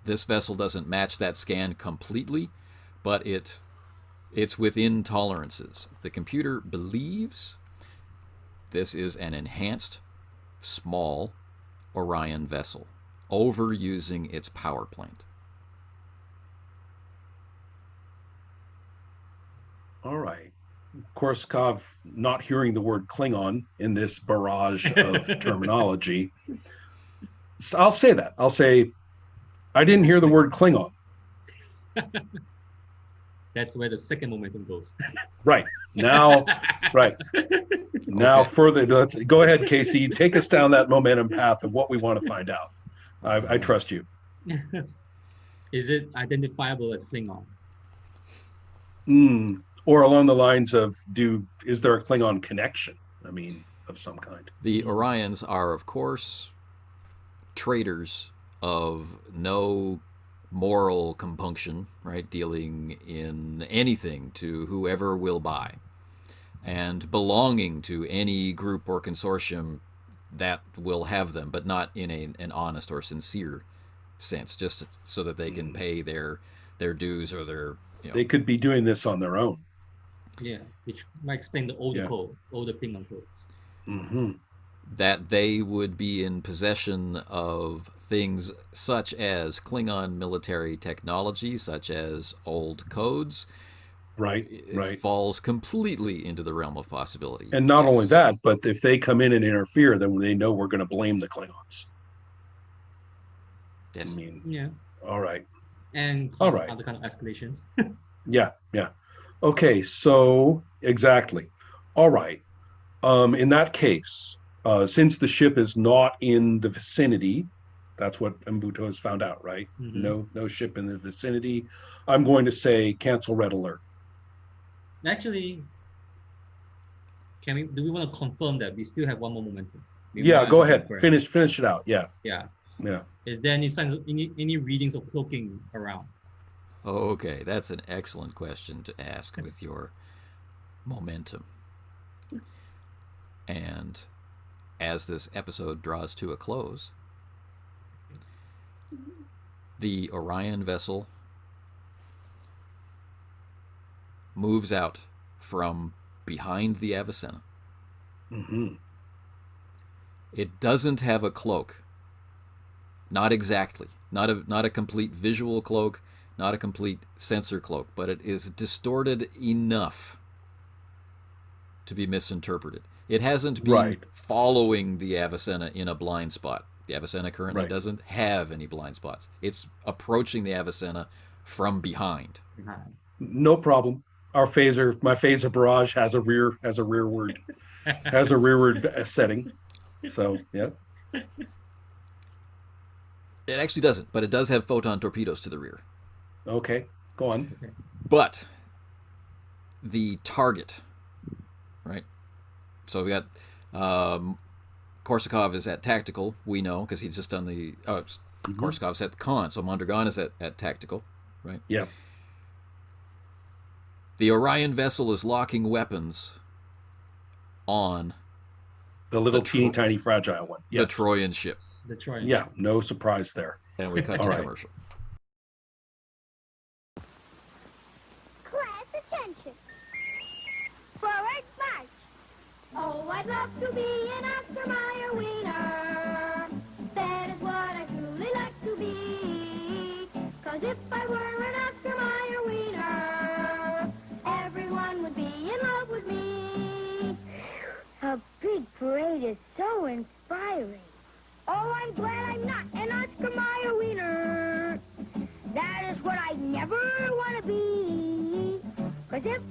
This vessel doesn't match that scan completely, but it's within tolerances. The computer believes this is an enhanced small Orion vessel, overusing its power plant. All right. Korskov not hearing the word Klingon in this barrage of terminology. So I'll say that. I'll say, I didn't hear the word Klingon. That's where the second momentum goes. Right. Now, right. Now Okay. further, let's go ahead, Casey. Take us down that momentum path of what we want to find out. I trust you. Is it identifiable as Klingon? Or along the lines of, is there a Klingon connection? I mean, of some kind. The Orions are, of course, traders of no moral compunction, right? Dealing in anything to whoever will buy, and belonging to any group or consortium that will have them, but not in an honest or sincere sense, just so that they can pay their dues or their. They could be doing this on their own. Yeah, which might explain the older Klingon codes. Mm-hmm. That they would be in possession of things such as Klingon military technology, such as old codes. Right, It falls completely into the realm of possibility. And not only that, but if they come in and interfere, then they know we're going to blame the Klingons. Yes. I mean, Yeah. All right. And cause other kind of escalations. Yeah. Okay, so exactly. All right. In that case, since the ship is not in the vicinity, that's what Embuto has found out, right? Mm-hmm. No ship in the vicinity. I'm going to say cancel red alert. Actually, do we want to confirm that we still have one more momentum? Go ahead. Finish it out. Yeah. Is there any signs of any readings of cloaking around? Okay, that's an excellent question to ask with your momentum. And as this episode draws to a close, the Orion vessel moves out from behind the Avicenna. Mm-hmm. It doesn't have a cloak. Not exactly. Not a complete visual cloak, not a complete sensor cloak, but it is distorted enough to be misinterpreted. It hasn't been following the Avicenna in a blind spot. The Avicenna currently doesn't have any blind spots. It's approaching the Avicenna from behind. No problem. My phaser barrage has a rearward setting. So yeah. It actually doesn't, but it does have photon torpedoes to the rear. Okay, go on. Okay. But the target, right? So we got Korsakov is at tactical, we know, because he's just done the... Korsakov's at the con, so Mondragon is at tactical, right? Yeah. The Orion vessel is locking weapons on The little The teeny tiny fragile one. Yes. the Troyan ship. The Troyan. Yeah, no surprise there. And we cut to All right. commercial. Class attention. Forward march. Oh, I'd love to be an Oscar Mayer wiener. That is what I truly like to be. 'Cause if I were an Oscar Mayer wiener, everyone would be in love with me. A big parade is so inspiring. Oh, I'm glad I'm not an Oscar Mayer wiener. That is what I never want to be. 'Cause if